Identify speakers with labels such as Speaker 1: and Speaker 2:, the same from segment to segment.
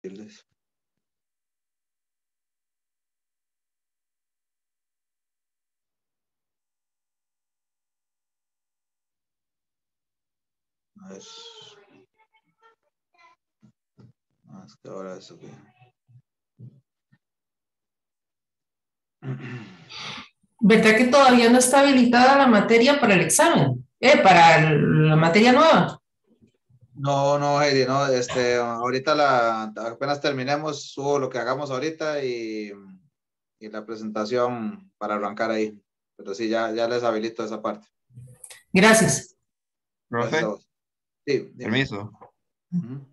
Speaker 1: compartirles. A ver. Es que ahora eso que...
Speaker 2: ¿Verdad que todavía no está habilitada la materia para el examen? Para la materia nueva.
Speaker 1: No, no, Heidi, no, ahorita apenas terminemos, subo lo que hagamos ahorita y la presentación para arrancar ahí. Pero sí, ya les habilito esa parte.
Speaker 2: Gracias.
Speaker 1: Gracias a
Speaker 3: Profe,
Speaker 1: vos. Sí, dime.
Speaker 3: permiso.
Speaker 1: Ujú.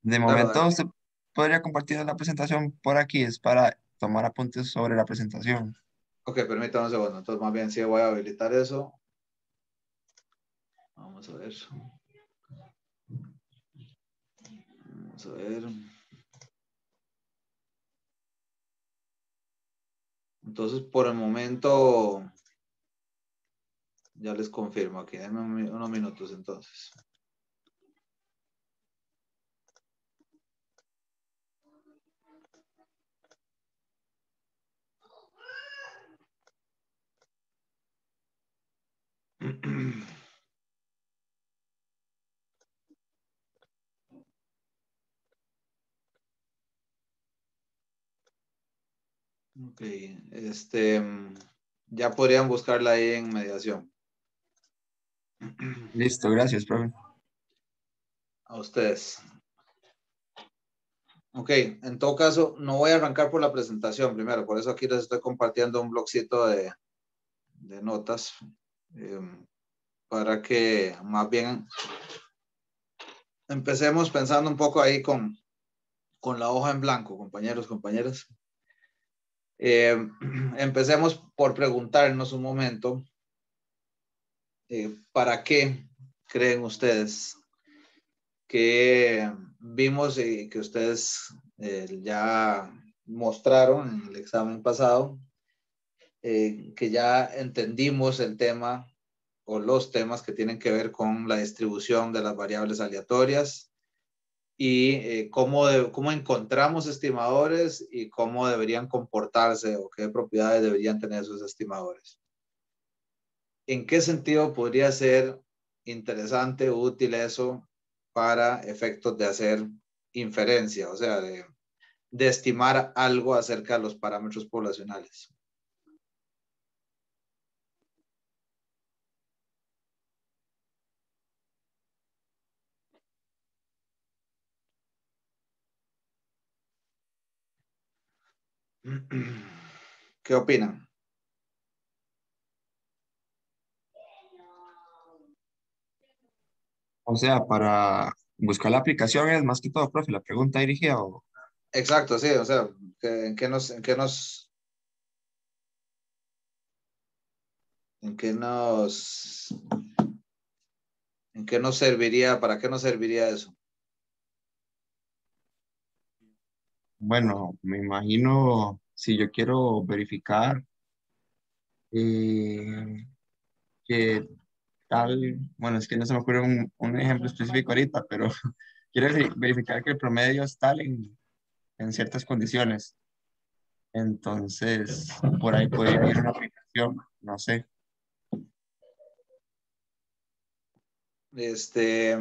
Speaker 3: De
Speaker 1: Claro,
Speaker 3: momento,
Speaker 1: dale.
Speaker 3: usted podría compartir la presentación por aquí, es para tomar apuntes sobre la presentación.
Speaker 1: Ok, permítame un segundo. Entonces, más bien, sí, voy a habilitar eso. Vamos a ver. Vamos a ver. Entonces, por el momento, ya les confirmo aquí. Denme unos minutos entonces. Ok, ya podrían buscarla ahí en mediación.
Speaker 3: Listo, gracias, profe.
Speaker 1: A ustedes. Ok, en todo caso, no voy a arrancar por la presentación primero, por eso aquí les estoy compartiendo un blogcito de notas eh, para que más bien empecemos pensando un poco ahí con la hoja en blanco, compañeros, compañeras. Empecemos por preguntarnos un momento, ¿para qué creen ustedes que vimos y que ustedes ya mostraron en el examen pasado, que ya entendimos el tema o los temas que tienen que ver con la distribución de las variables aleatorias y cómo encontramos estimadores y cómo deberían comportarse o qué propiedades deberían tener esos estimadores? ¿En qué sentido podría ser interesante o útil eso para efectos de hacer inferencia, o sea, de estimar algo acerca de los parámetros poblacionales? ¿Qué opinan?
Speaker 3: O sea, para buscar la aplicación es más que todo, profe, la pregunta dirigida o...
Speaker 1: Exacto, sí, o sea, en qué nos, en qué nos serviría, para qué nos serviría eso?
Speaker 3: Bueno, me imagino si yo quiero verificar eh, que tal, bueno, es que no se me ocurre un ejemplo específico ahorita, pero quiero verificar que el promedio es tal en ciertas condiciones. Entonces, por ahí podría ir una aplicación, no sé.
Speaker 1: Este,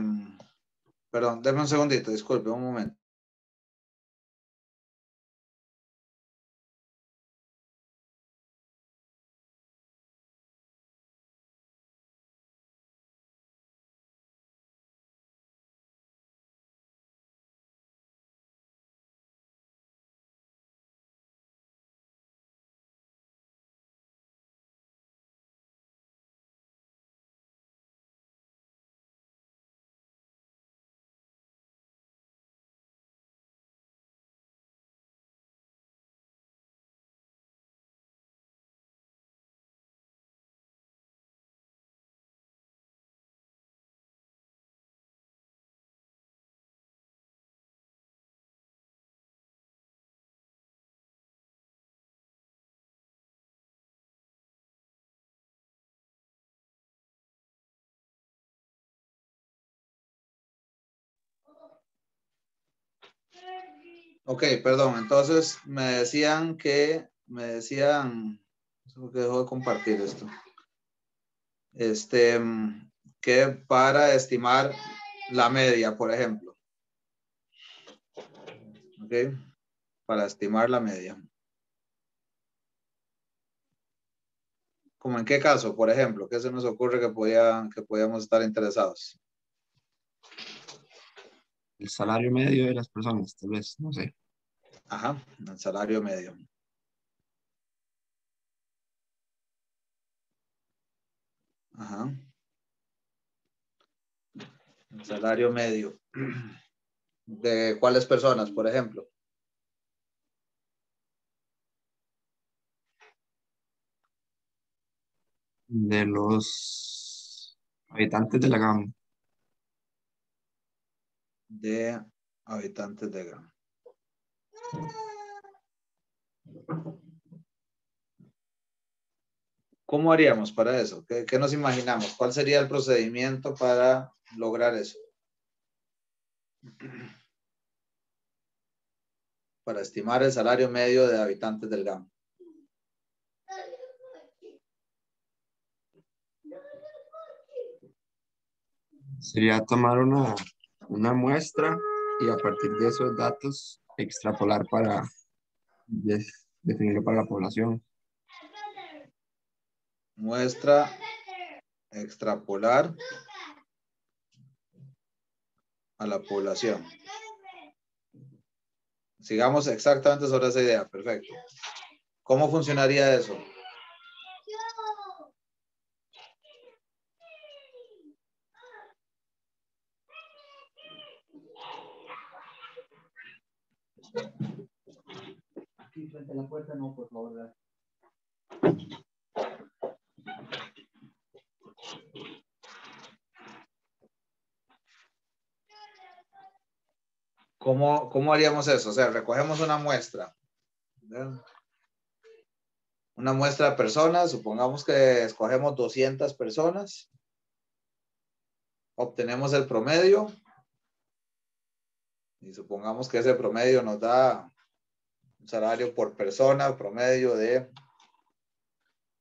Speaker 1: perdón, déme un segundito, disculpe, un momento. Ok, perdón. Entonces me decían, no sé por qué dejó de compartir esto. Que para estimar la media, por ejemplo. Ok, para estimar la media. ¿Cómo en qué caso, por ejemplo? ¿Qué se nos ocurre que podíamos estar interesados?
Speaker 3: El salario medio de las personas, tal vez, no sé.
Speaker 1: Ajá, el salario medio. Ajá. El salario medio. ¿De cuáles personas, por ejemplo?
Speaker 3: De los habitantes de la gama.
Speaker 1: De habitantes de Ghana. ¿Cómo haríamos para eso? ¿Qué nos imaginamos? ¿Cuál sería el procedimiento para lograr eso? Para estimar el salario medio de habitantes del GAM.
Speaker 3: Sería tomar una muestra y a partir de esos datos extrapolar para definirlo para la población.
Speaker 1: Muestra, extrapolar a la población. Sigamos exactamente sobre esa idea. Perfecto. ¿Cómo funcionaría eso?
Speaker 4: Aquí frente a la puerta, no, por favor.
Speaker 1: ¿Cómo haríamos eso? O sea, recogemos una muestra. ¿Verdad? Una muestra de personas. Supongamos que escogemos 200 personas. Obtenemos el promedio. Y supongamos que ese promedio nos da un salario por persona promedio de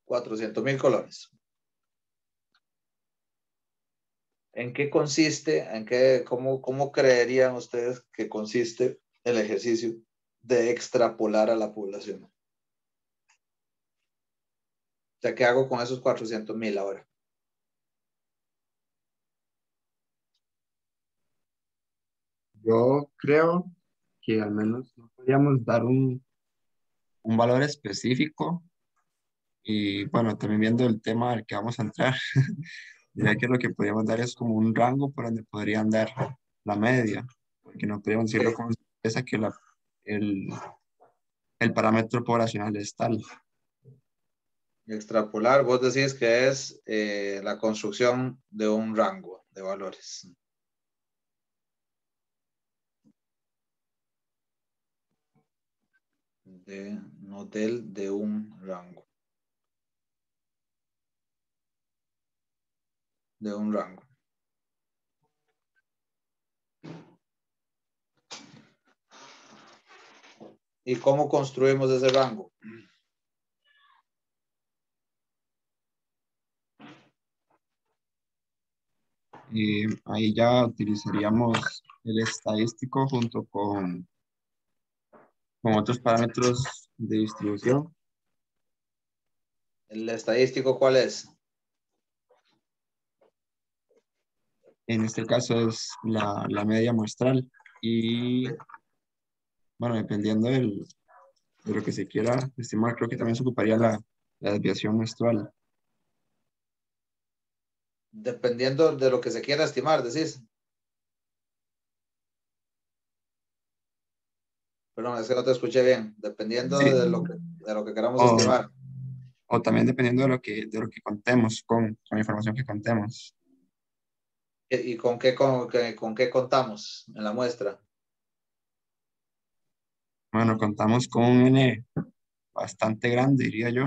Speaker 1: 400,000 colones. ¿En qué consiste, cómo creerían ustedes que consiste el ejercicio de extrapolar a la población? O sea, ¿qué hago con esos 400,000 ahora?
Speaker 3: Yo creo que al menos no podríamos dar un valor específico y bueno, también viendo el tema al que vamos a entrar, diría que lo que podríamos dar es como un rango por donde podrían dar la media, porque no podríamos decirlo
Speaker 1: Okay.
Speaker 3: con certeza que el, el parámetro poblacional es tal.
Speaker 1: Extrapolar, vos decís que es la construcción de un rango de valores. No de un rango. De un rango. ¿Y cómo construimos ese rango?
Speaker 3: Y ahí ya utilizaríamos el estadístico junto con otros parámetros de distribución.
Speaker 1: ¿El estadístico cuál es?
Speaker 3: En este caso es la media muestral y bueno, dependiendo de lo que se quiera estimar, creo que también se ocuparía la desviación menstrual.
Speaker 1: Dependiendo de lo que se quiera estimar, decís. Perdón, es que no te escuché bien. Dependiendo
Speaker 3: Sí.
Speaker 1: de lo que queramos
Speaker 3: O,
Speaker 1: estimar.
Speaker 3: o también dependiendo de lo que contemos, con la información que contemos.
Speaker 1: ¿Y con qué contamos en la muestra?
Speaker 3: Bueno, contamos con un N bastante grande, diría yo.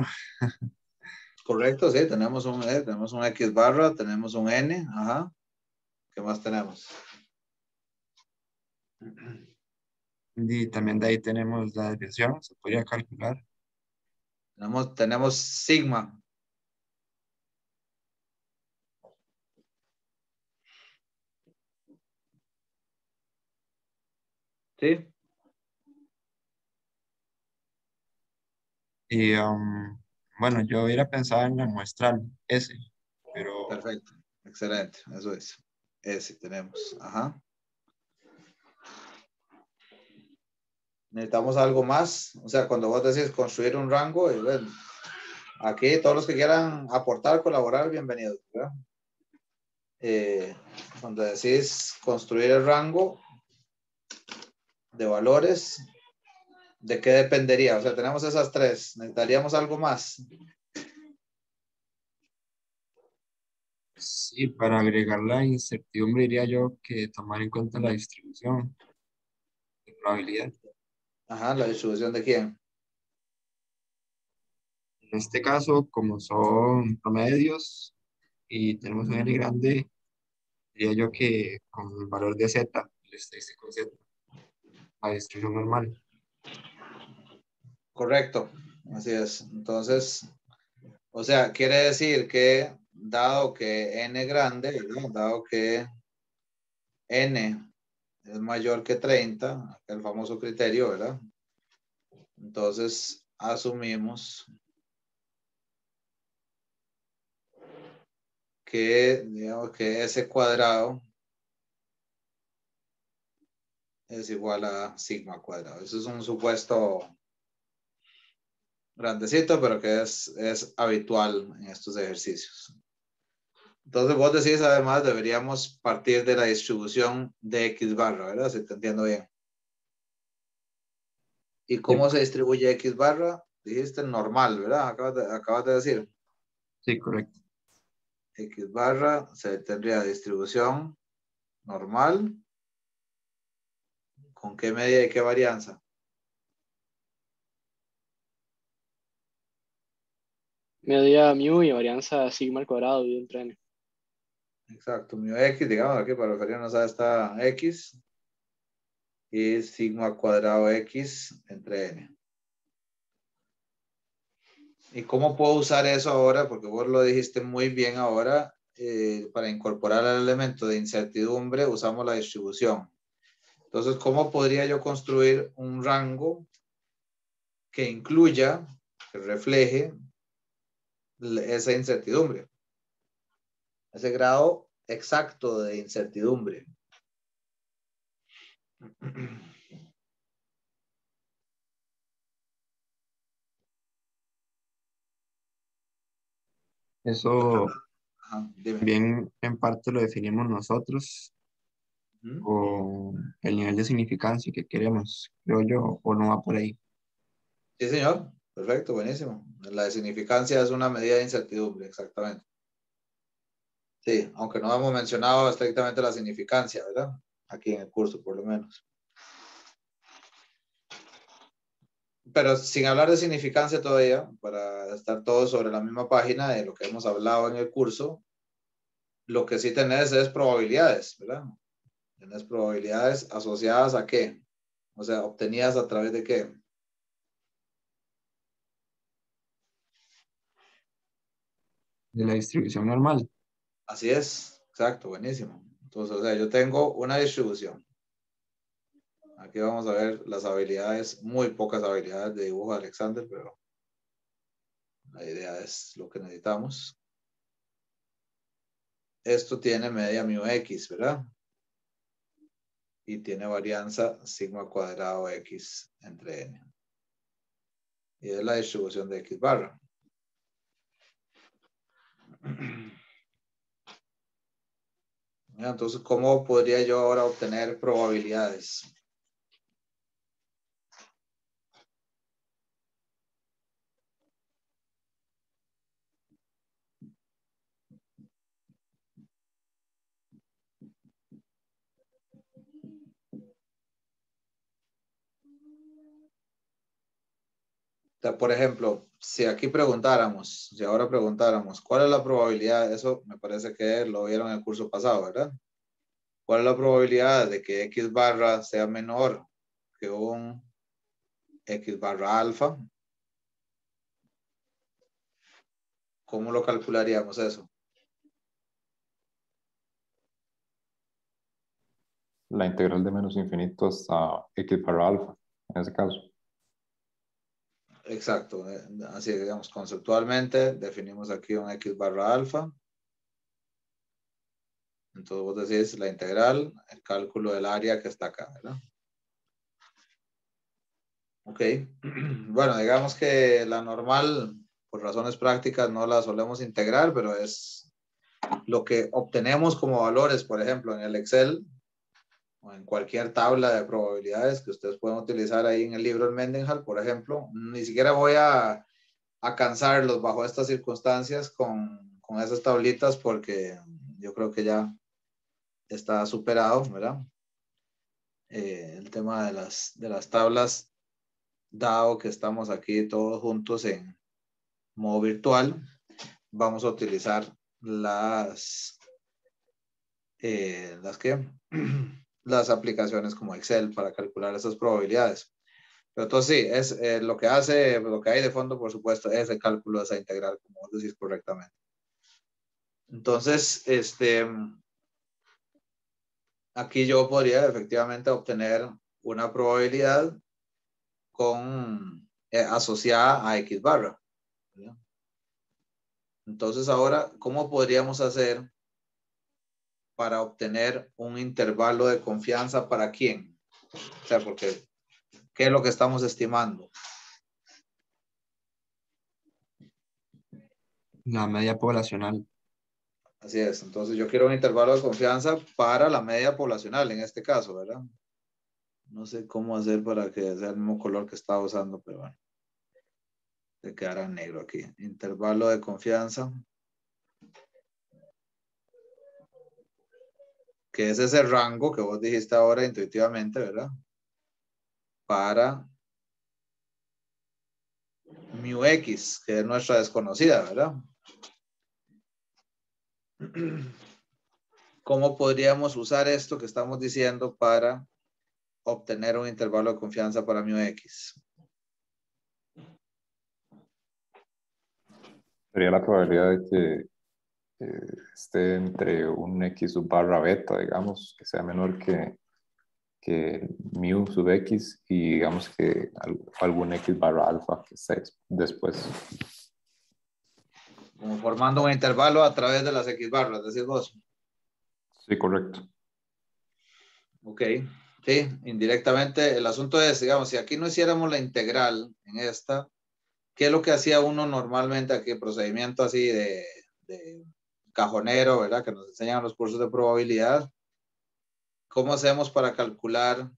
Speaker 1: Correcto, sí, tenemos un X barra, tenemos un N, ajá. ¿Qué más tenemos?
Speaker 3: Y también de ahí tenemos la desviación, se podría calcular.
Speaker 1: Tenemos sigma. ¿Sí?
Speaker 3: Y bueno, yo hubiera pensado en la muestral S, pero
Speaker 1: Perfecto. Excelente. Eso es. Ese tenemos. Ajá. Necesitamos algo más. O sea, cuando vos decís construir un rango, bueno, aquí todos los que quieran aportar, colaborar, bienvenidos, ¿verdad? Cuando decís construir el rango de valores, ¿de qué dependería? O sea, tenemos esas tres. ¿Necesitaríamos algo más?
Speaker 3: sí, para agregar la incertidumbre diría yo que tomar en cuenta la distribución de probabilidad.
Speaker 1: Ajá, la distribución de quién.
Speaker 3: En este caso, como son promedios y tenemos un N grande, diría yo que con el valor de Z, el estadístico Z, la distribución normal.
Speaker 1: Correcto. Así es. Entonces, o sea, quiere decir que dado que n grande, ¿verdad? Dado que n es mayor que 30, el famoso criterio, ¿verdad? Entonces, asumimos que, digamos, que ese cuadrado es igual a sigma cuadrado. Eso es un supuesto grandecito, pero que es habitual en estos ejercicios. Entonces, vos decís, además, deberíamos partir de la distribución de X barra, ¿verdad? Si te entiendo bien. ¿Y
Speaker 3: Sí,
Speaker 1: cómo se distribuye X barra? Dijiste normal, ¿verdad? Acabas de decir.
Speaker 3: sí, correcto.
Speaker 1: X barra se tendría distribución normal. ¿Con qué medida y qué varianza?
Speaker 5: Medida mu y varianza sigma al cuadrado dividido entre n.
Speaker 1: Exacto, mu X, digamos aquí para referirnos a esta X y sigma cuadrado X entre n. ¿Y cómo puedo usar eso ahora? Porque vos lo dijiste muy bien ahora. Para incorporar el elemento de incertidumbre usamos la distribución. Entonces, ¿cómo podría yo construir un rango que incluya, que refleje esa incertidumbre? Ese grado exacto de incertidumbre.
Speaker 3: Eso
Speaker 1: Ajá, dime.
Speaker 3: también en parte lo definimos nosotros
Speaker 1: Ujú.
Speaker 3: con el nivel de significancia que queremos, creo yo, o no va por ahí.
Speaker 1: Sí, señor. Perfecto, buenísimo. La de significancia es una medida de incertidumbre, exactamente. Sí, aunque no hemos mencionado estrictamente la significancia, ¿verdad? Aquí en el curso, por lo menos. Pero sin hablar de significancia todavía, para estar todos sobre la misma página de lo que hemos hablado en el curso, lo que sí tenés es probabilidades, ¿verdad? Tenés probabilidades asociadas a qué? O sea, obtenidas a través de qué?
Speaker 3: De la distribución normal.
Speaker 1: Así es, exacto, buenísimo. Entonces, o sea, yo tengo una distribución. Aquí vamos a ver las habilidades, muy pocas habilidades de dibujo de Alexander, pero la idea es lo que necesitamos. Esto tiene media mu x, ¿verdad? Y tiene varianza sigma cuadrado x entre n. Y es la distribución de x barra. Entonces, ¿cómo podría yo ahora obtener probabilidades? O sea, por ejemplo, si aquí preguntáramos, si ahora preguntáramos, ¿cuál es la probabilidad? Eso me parece que lo vieron en el curso pasado, ¿verdad? ¿Cuál es la probabilidad de que x barra sea menor que un X barra alfa. ¿Cómo lo calcularíamos eso?
Speaker 6: La integral de menos infinito hasta x barra alfa, en ese caso.
Speaker 1: Exacto. Así digamos, conceptualmente definimos aquí un X barra alfa. Entonces vos decís la integral, el cálculo del área que está acá, ¿verdad? Ok. Bueno, digamos que la normal, por razones prácticas, no la solemos integrar, pero es lo que obtenemos como valores, por ejemplo, en el Excel o en cualquier tabla de probabilidades que ustedes pueden utilizar ahí en el libro de Mendenhall, por ejemplo. Ni siquiera voy a cansarlos bajo estas circunstancias con esas tablitas porque yo creo que ya está superado, ¿verdad? El tema de las tablas, dado que estamos aquí todos juntos en modo virtual, vamos a utilizar ¿qué? Las aplicaciones como Excel para calcular esas probabilidades. Pero entonces sí, es lo que hay de fondo, por supuesto, es el cálculo de esa integral, como vos decís correctamente. Entonces, aquí yo podría efectivamente obtener una probabilidad asociada a X barra, ¿verdad? Entonces ahora, ¿cómo podríamos hacer para obtener un intervalo de confianza para quién? O sea, porque, ¿qué es lo que estamos estimando?
Speaker 3: La media poblacional.
Speaker 1: Así es, entonces yo quiero un intervalo de confianza para la media poblacional en este caso, ¿verdad? No sé cómo hacer para que sea el mismo color que estaba usando, pero bueno. Se quedará negro aquí. Intervalo de confianza. Que es ese rango que vos dijiste ahora intuitivamente, ¿verdad? Para mu x, que es nuestra desconocida, ¿verdad? ¿Cómo podríamos usar esto que estamos diciendo para obtener un intervalo de confianza para mu x?
Speaker 6: Sería la probabilidad de que esté entre un x sub barra beta, digamos, que sea menor que mu sub x y digamos que algún x barra alfa que esté después.
Speaker 1: Como formando un intervalo a través de las x barras, decís vos.
Speaker 6: Sí, correcto.
Speaker 1: Ok, sí, indirectamente el asunto es, digamos, si aquí no hiciéramos la integral en esta, ¿qué es lo que hacía uno normalmente aquí? Procedimiento así de cajonero, ¿verdad? Que nos enseñan los cursos de probabilidad. ¿Cómo hacemos para calcular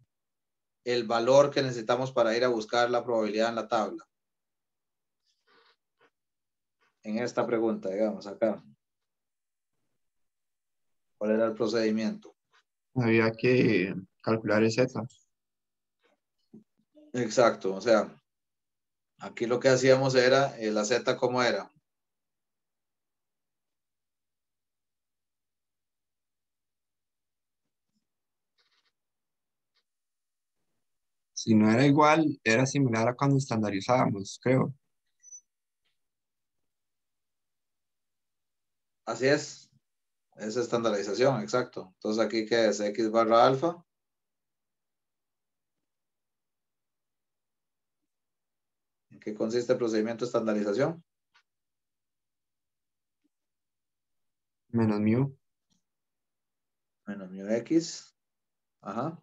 Speaker 1: el valor que necesitamos para ir a buscar la probabilidad en la tabla? En esta pregunta, digamos, acá. ¿Cuál era el procedimiento?
Speaker 3: Había que calcular el Z.
Speaker 1: Exacto, o sea, aquí lo que hacíamos era, la Z, ¿cómo era?
Speaker 3: Si no era igual, era similar a cuando estandarizábamos, creo.
Speaker 1: Así es estandarización, exacto. Entonces aquí, ¿qué es? X barra alfa. ¿En qué consiste el procedimiento de estandarización?
Speaker 3: Menos mu.
Speaker 1: Menos mu x. Ajá.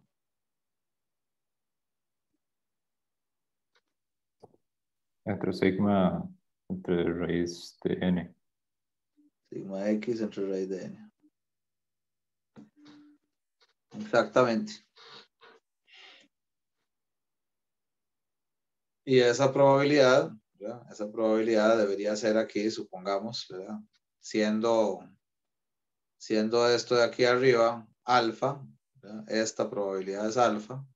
Speaker 6: Entre sigma, entre raíz de n.
Speaker 1: Sigma x entre raíz de n. Exactamente. Y esa probabilidad, ¿verdad? Esa probabilidad debería ser aquí, supongamos, ¿verdad? Siendo esto de aquí arriba alfa, ¿verdad? Esta probabilidad es alfa.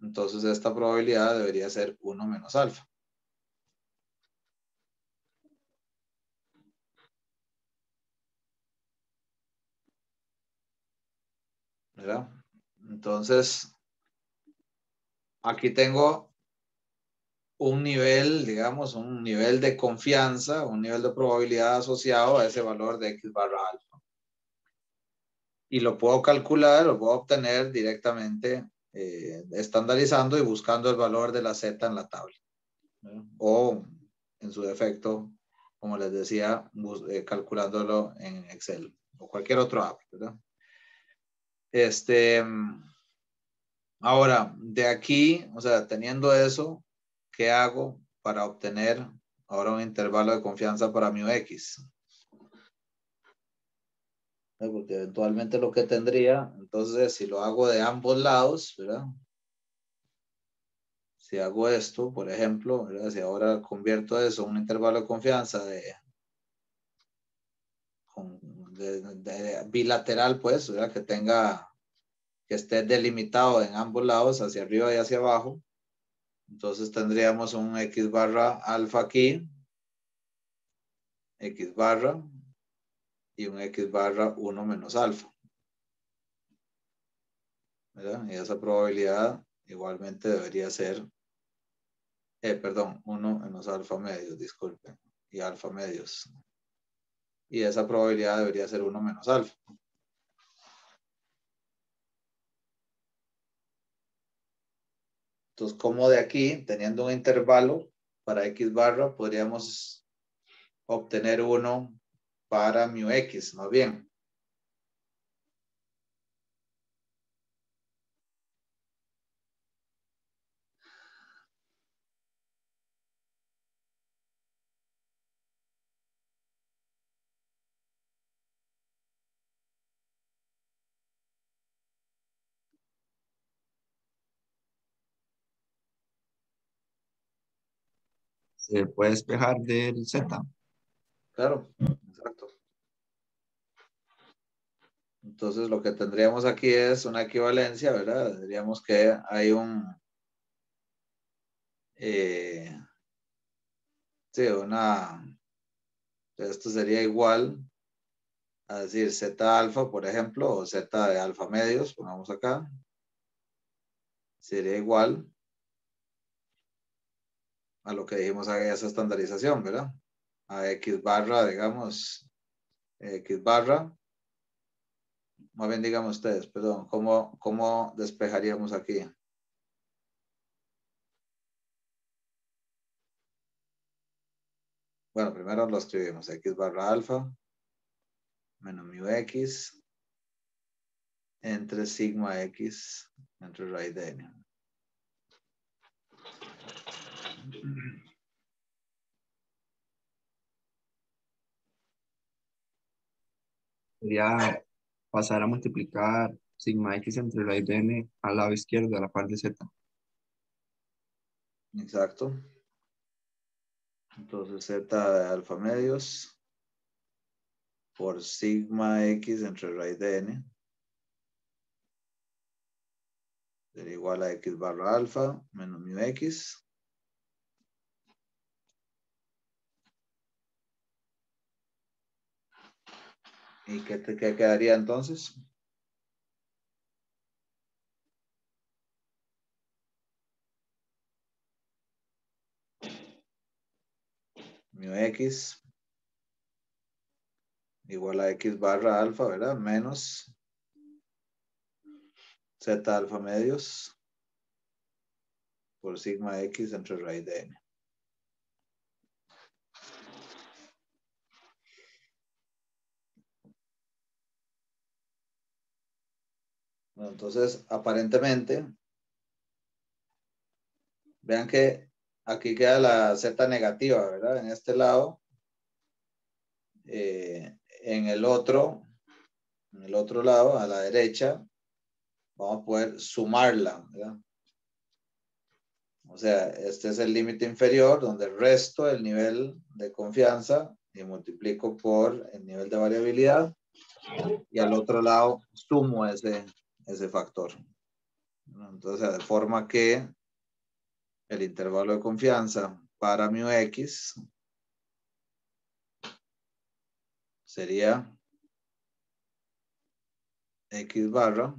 Speaker 1: Entonces esta probabilidad debería ser 1 menos alfa. ¿Verdad? Entonces, aquí tengo un nivel, digamos, un nivel de confianza, un nivel de probabilidad asociado a ese valor de X barra alfa. Y lo puedo calcular, lo puedo obtener directamente estandarizando y buscando el valor de la Z en la tabla, ¿verdad? O en su defecto, como les decía, calculándolo en Excel o cualquier otro app, ¿verdad? Ahora, de aquí, o sea, teniendo eso, ¿qué hago para obtener ahora un intervalo de confianza para mi X? Porque eventualmente lo que tendría, entonces, si lo hago de ambos lados, ¿verdad? Si hago esto, por ejemplo, ¿verdad? Si ahora convierto eso en un intervalo de confianza de bilateral, pues, ¿verdad? Que esté delimitado en ambos lados, hacia arriba y hacia abajo. Entonces tendríamos un X barra alfa aquí, X barra, y un X barra 1 menos alfa, ¿verdad? Y esa probabilidad igualmente debería ser, perdón, 1 menos alfa medios, disculpen, y alfa medios. Y esa probabilidad debería ser 1 menos alfa. Entonces, como de aquí, teniendo un intervalo para X barra, podríamos obtener 1 para mu X, más bien.
Speaker 3: Se puede despejar del Z.
Speaker 1: Claro, exacto. Entonces, lo que tendríamos aquí es una equivalencia, ¿verdad? Diríamos que hay sí, esto sería igual a decir Z alfa, por ejemplo, o Z de alfa medios, pongamos acá, sería igual a lo que dijimos a esa estandarización, ¿verdad? A X barra, digamos, X barra, más bien digamos ustedes, perdón, ¿cómo despejaríamos aquí? Bueno, primero lo escribimos, X barra alfa menos mu X entre sigma X entre raíz de n.
Speaker 3: Sería pasar a multiplicar sigma X entre raíz de n al lado izquierdo a la par de Z.
Speaker 1: Exacto. Entonces Z de alfa medios por sigma X entre raíz de n sería igual a X barra alfa menos mu X. ¿Y qué quedaría entonces? Mu X igual a X barra alfa, ¿verdad? Menos Z alfa medios por sigma X entre raíz de n. Bueno, entonces, aparentemente, vean que aquí queda la Z negativa, ¿verdad? En este lado. En el otro lado, a la derecha, vamos a poder sumarla, ¿verdad? O sea, este es el límite inferior donde resto el nivel de confianza y multiplico por el nivel de variabilidad y al otro lado sumo ese factor. Entonces, de forma que el intervalo de confianza para mu X sería X barra,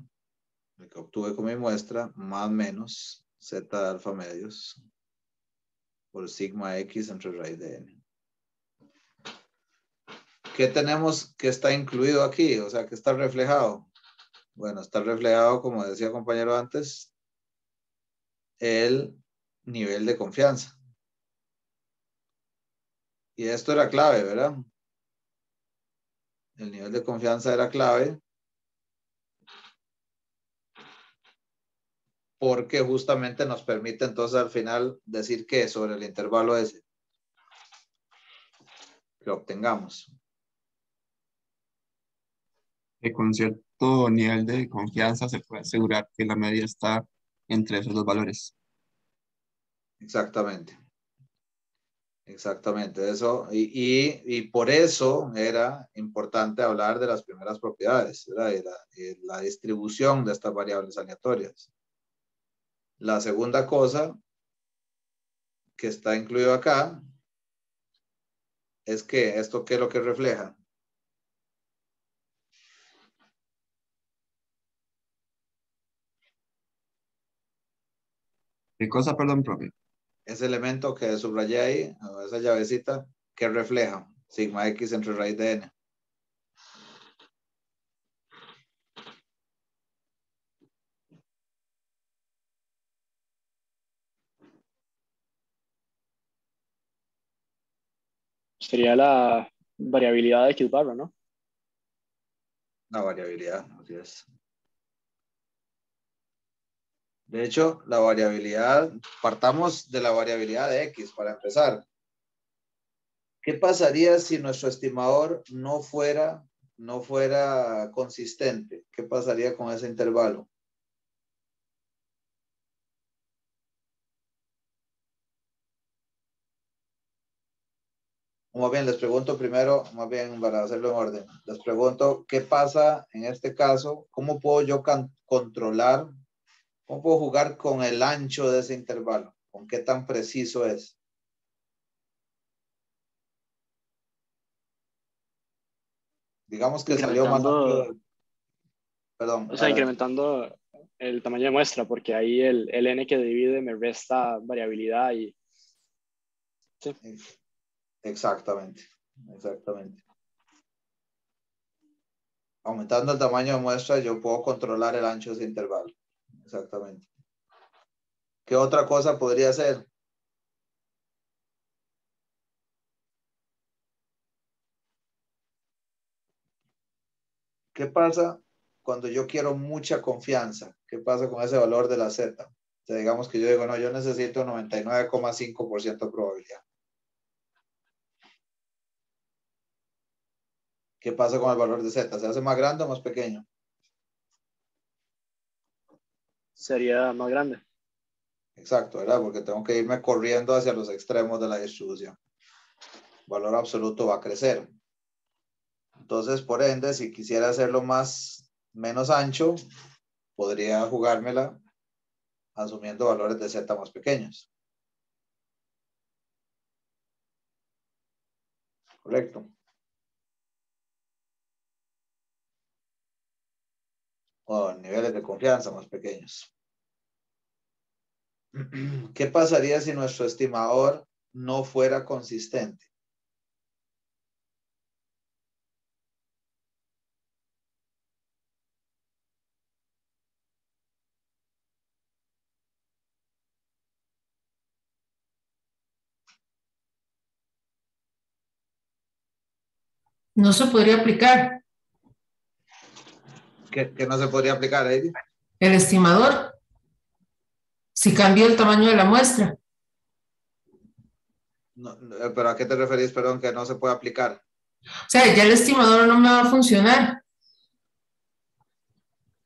Speaker 1: el que obtuve con mi muestra, más menos Z alfa medios por sigma X entre raíz de N. ¿Qué tenemos que está incluido aquí? O sea, que está reflejado. Bueno, está reflejado, como decía el compañero antes, el nivel de confianza. Y esto era clave, ¿verdad? El nivel de confianza era clave porque justamente nos permite entonces al final decir qué sobre el intervalo ese que obtengamos.
Speaker 3: Que con cierto nivel de confianza se puede asegurar que la media está entre esos dos valores.
Speaker 1: Exactamente. Exactamente. Eso, y por eso era importante hablar de las primeras propiedades, ¿verdad? Y la distribución de estas variables aleatorias. La segunda cosa que está incluido acá es que esto, ¿qué es lo que refleja?
Speaker 3: ¿Qué cosa, perdón, profe?
Speaker 1: Ese elemento que subrayé ahí, o esa llavecita, que refleja sigma X entre raíz de N.
Speaker 5: Sería la variabilidad de X barra, ¿no?
Speaker 1: La variabilidad, así es. De hecho, la variabilidad, partamos de la variabilidad de X para empezar. ¿Qué pasaría si nuestro estimador no fuera consistente? ¿Qué pasaría con ese intervalo? Más bien, les pregunto primero, más bien para hacerlo en orden, les pregunto, ¿qué pasa en este caso? ¿Cómo puedo yo controlar? ¿Cómo puedo jugar con el ancho de ese intervalo? ¿Con qué tan preciso es? Digamos que salió más amplio. Perdón.
Speaker 5: O sea, incrementando el tamaño de muestra, porque ahí el n que divide me resta variabilidad y... Sí.
Speaker 1: Exactamente. Aumentando el tamaño de muestra, yo puedo controlar el ancho de ese intervalo. Exactamente. ¿Qué otra cosa podría ser? ¿Qué pasa cuando yo quiero mucha confianza? ¿Qué pasa con ese valor de la Z? O sea, digamos que yo digo, no, yo necesito 99,5% de probabilidad. ¿Qué pasa con el valor de Z? ¿Se hace más grande o más pequeño?
Speaker 5: Sería más grande.
Speaker 1: Exacto, ¿verdad? Porque tengo que irme corriendo hacia los extremos de la distribución. El valor absoluto va a crecer. Entonces, por ende, si quisiera hacerlo menos ancho, podría jugármela asumiendo valores de Z más pequeños. Correcto. O niveles de confianza más pequeños. ¿Qué pasaría si nuestro estimador no fuera consistente?
Speaker 2: No se podría aplicar
Speaker 1: ¿Qué no se podría aplicar, Heidi?
Speaker 2: el estimador si cambia el tamaño de la muestra.
Speaker 1: No, ¿pero a qué te referís, perdón, que no se puede aplicar?
Speaker 2: O sea, ya el estimador no me va a funcionar.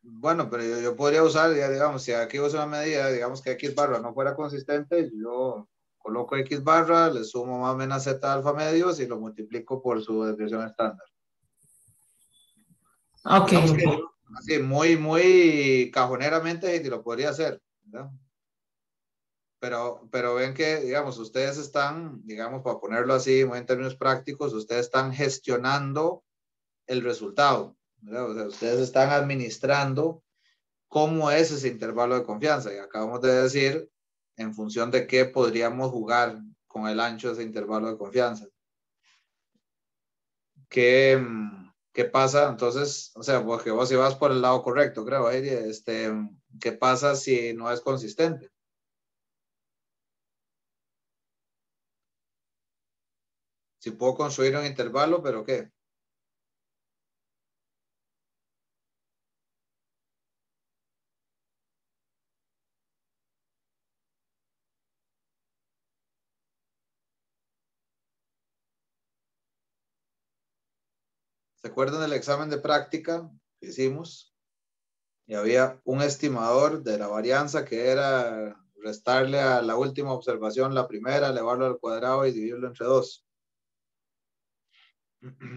Speaker 1: Bueno, pero yo podría usar, ya digamos, si aquí uso una medida, digamos que X barra no fuera consistente, yo coloco X barra, le sumo más o menos Z alfa medios y lo multiplico por su desviación estándar.
Speaker 2: Ok.
Speaker 1: Digamos que así, muy cajoneramente, y lo podría hacer, ¿verdad? Pero ven que, digamos, ustedes están, digamos, para ponerlo así, muy en términos prácticos, ustedes están gestionando el resultado, ¿verdad? O sea, ustedes están administrando cómo es ese intervalo de confianza. Y acabamos de decir en función de qué podríamos jugar con el ancho de ese intervalo de confianza. ¿Qué pasa? Entonces, o sea, porque vos si vas por el lado correcto, creo, ¿qué pasa si no es consistente? Si puedo construir un intervalo, ¿pero qué? ¿Se acuerdan del examen de práctica que hicimos? Y había un estimador de la varianza que era restarle a la última observación la primera, elevarlo al cuadrado y dividirlo entre 2.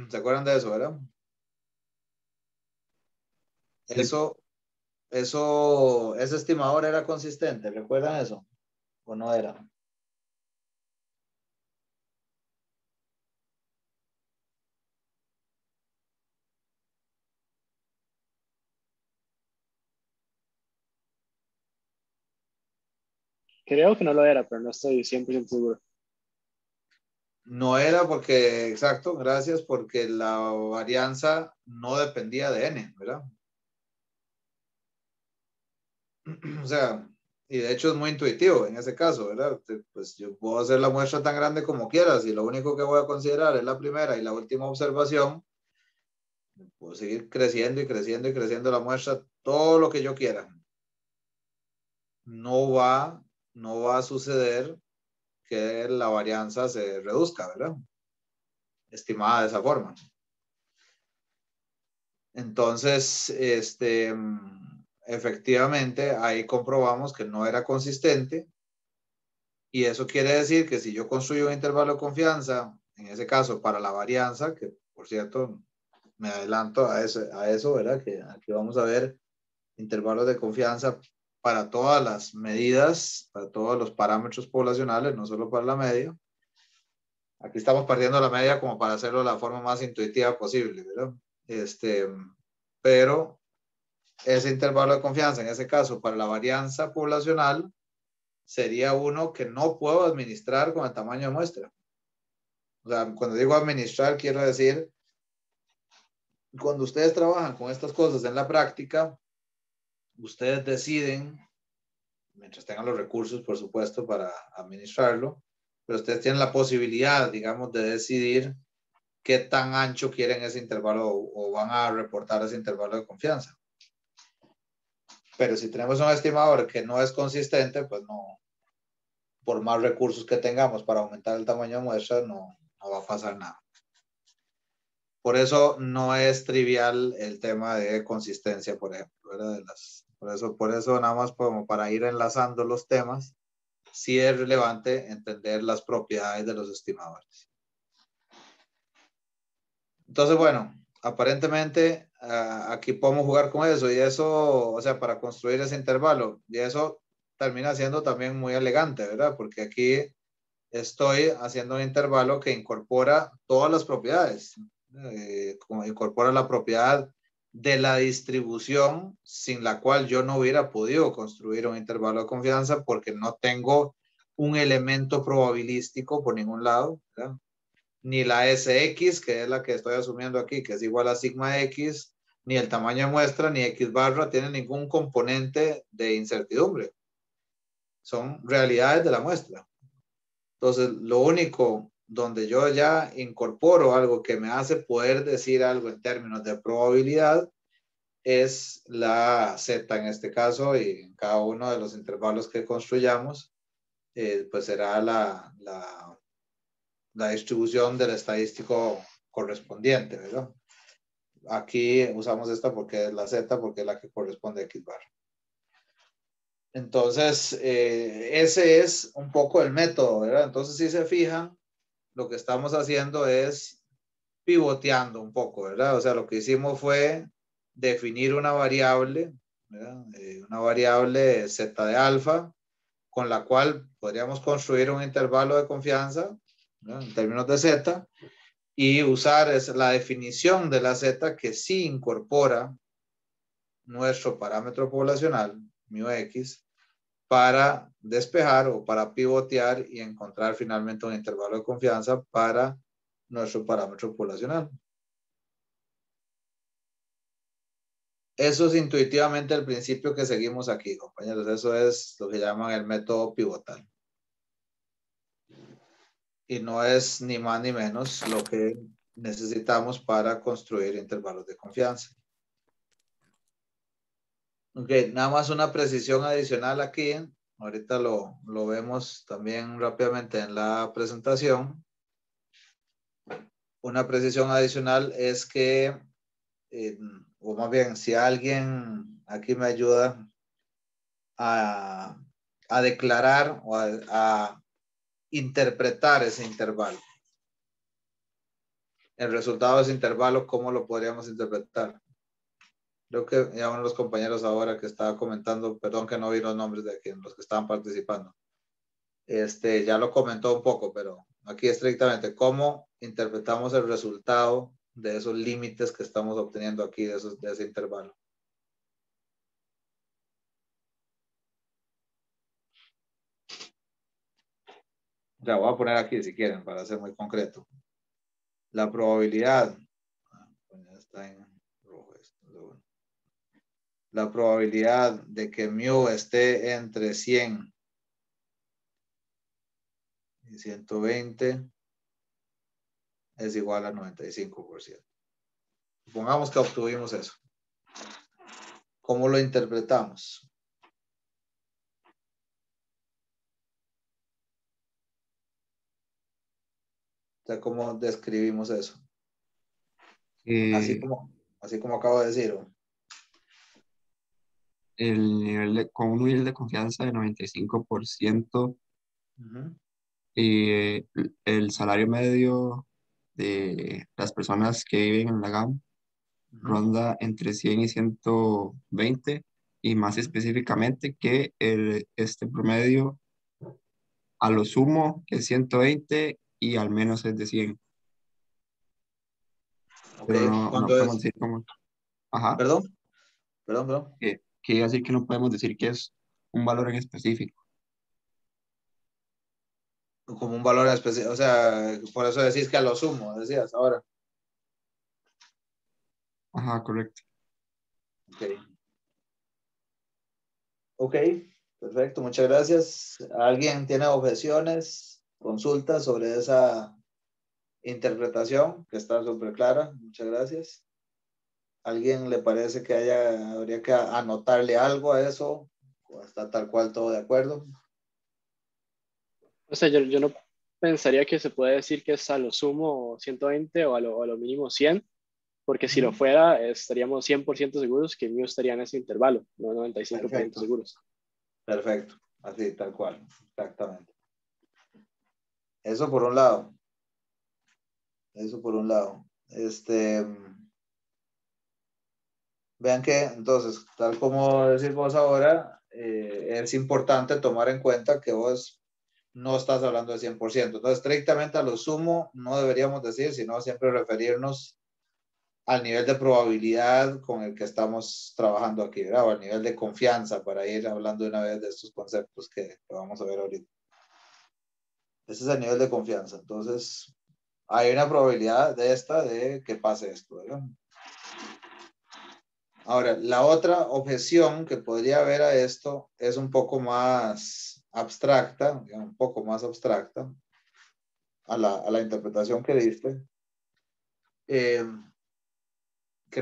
Speaker 1: ¿Se acuerdan de eso, verdad?
Speaker 3: Sí.
Speaker 1: Ese estimador era consistente, ¿recuerdan eso? ¿O no era?
Speaker 5: Creo que no lo era, pero no estoy 100% seguro.
Speaker 1: No era porque, exacto, gracias, porque la varianza no dependía de n, ¿verdad? O sea, y de hecho es muy intuitivo en ese caso, ¿verdad? Pues yo puedo hacer la muestra tan grande como quieras y lo único que voy a considerar es la primera y la última observación. Puedo seguir creciendo y creciendo y creciendo la muestra todo lo que yo quiera. No va a suceder que la varianza se reduzca, ¿verdad? Estimada de esa forma. Entonces, efectivamente, ahí comprobamos que no era consistente y eso quiere decir que si yo construyo un intervalo de confianza, en ese caso para la varianza, que por cierto me adelanto a eso, ¿verdad? Que aquí vamos a ver intervalos de confianza para todas las medidas, para todos los parámetros poblacionales, no solo para la media. Aquí estamos partiendo la media como para hacerlo de la forma más intuitiva posible, ¿verdad? Pero ese intervalo de confianza, en ese caso, para la varianza poblacional, sería uno que no puedo administrar con el tamaño de muestra. O sea, cuando digo administrar, quiero decir, cuando ustedes trabajan con estas cosas en la práctica, ustedes deciden, mientras tengan los recursos, por supuesto, para administrarlo, pero ustedes tienen la posibilidad, digamos, de decidir qué tan ancho quieren ese intervalo o van a reportar ese intervalo de confianza. Pero si tenemos un estimador que no es consistente, pues no, por más recursos que tengamos para aumentar el tamaño de muestra, no va a pasar nada. Por eso no es trivial el tema de consistencia, por ejemplo, ¿verdad? Por eso nada más como para ir enlazando los temas, sí es relevante entender las propiedades de los estimadores. Entonces, bueno, aparentemente aquí podemos jugar con eso y eso, o sea, para construir ese intervalo, y eso termina siendo también muy elegante, ¿verdad? Porque aquí estoy haciendo un intervalo que incorpora todas las propiedades, como incorpora la propiedad de la distribución sin la cual yo no hubiera podido construir un intervalo de confianza porque no tengo un elemento probabilístico por ningún lado, ¿verdad? Ni la SX, que es la que estoy asumiendo aquí, que es igual a sigma X, ni el tamaño de muestra, ni X barra, tiene ningún componente de incertidumbre. Son realidades de la muestra. Entonces, lo único donde yo ya incorporo algo que me hace poder decir algo en términos de probabilidad es la Z en este caso, y en cada uno de los intervalos que construyamos, pues será la distribución del estadístico correspondiente, ¿verdad? Aquí usamos esta porque es la Z, porque es la que corresponde a X bar. Entonces, ese es un poco el método, ¿verdad? Entonces, si se fijan, lo que estamos haciendo es pivoteando un poco, ¿verdad? O sea, lo que hicimos fue definir una variable, ¿verdad? Una variable Z de alfa, con la cual podríamos construir un intervalo de confianza, ¿verdad? En términos de Z, y usar la definición de la Z que sí incorpora nuestro parámetro poblacional, μx, para despejar o para pivotear y encontrar finalmente un intervalo de confianza para nuestro parámetro poblacional. Eso es intuitivamente el principio que seguimos aquí, compañeros. Eso es lo que llaman el método pivotal. Y no es ni más ni menos lo que necesitamos para construir intervalos de confianza. Ok, nada más una precisión adicional aquí. Ahorita lo vemos también rápidamente en la presentación. Una precisión adicional es que, o más bien, si alguien aquí me ayuda a declarar o a interpretar ese intervalo. El resultado de ese intervalo, ¿cómo lo podríamos interpretar? Creo que ya uno de los compañeros ahora que estaba comentando, perdón que no vi los nombres de los que estaban participando, ya lo comentó un poco, pero aquí estrictamente, ¿cómo interpretamos el resultado de esos límites que estamos obteniendo aquí de ese intervalo? Ya voy a poner aquí si quieren para ser muy concreto. La probabilidad, está en rojo esto, la probabilidad de que mu esté entre 100 y 120 es igual a 95%. Supongamos que obtuvimos eso. ¿Cómo lo interpretamos? O sea, ¿cómo describimos eso? Así como acabo de decir.
Speaker 3: Con un nivel de confianza de 95%, y el salario medio de las personas que viven en la GAM ronda entre 100 y 120, y más específicamente que este promedio a lo sumo que es 120 y al menos es de 100. Pero
Speaker 1: Ok,
Speaker 3: no
Speaker 1: ¿cuándo
Speaker 3: podemos
Speaker 1: es?
Speaker 3: decir cómo. Ajá.
Speaker 1: Perdón.
Speaker 3: Que iba a decir que no podemos decir que es un valor en específico.
Speaker 1: Como un valor específico, o sea, por eso decís que a lo sumo, decías ahora.
Speaker 3: Ajá, correcto.
Speaker 1: Ok. Ok, perfecto, muchas gracias. ¿Alguien tiene objeciones, consultas sobre esa interpretación que está súper clara? Muchas gracias. ¿Alguien le parece que habría que anotarle algo a eso? ¿O está tal cual todo de acuerdo?
Speaker 5: O sea, yo no pensaría que se puede decir que es a lo sumo 120 o a lo mínimo 100, porque si lo fuera, estaríamos 100% seguros que mu estaría en ese intervalo, no 95%
Speaker 1: Perfecto,
Speaker 5: seguros.
Speaker 1: perfecto. Así, tal cual, exactamente. Eso por un lado. Eso por un lado. Vean que entonces, tal como decís vos ahora, es importante tomar en cuenta que vos no estás hablando de 100%. Entonces, estrictamente a lo sumo, no deberíamos decir, sino siempre referirnos al nivel de probabilidad con el que estamos trabajando aquí, ¿verdad? O al nivel de confianza, para ir hablando de una vez de estos conceptos que vamos a ver ahorita. Ese es el nivel de confianza. Entonces, hay una probabilidad de que pase esto, ¿verdad? Ahora, la otra objeción que podría haber a esto es un poco más abstracta, un poco más abstracta a la interpretación que diste, que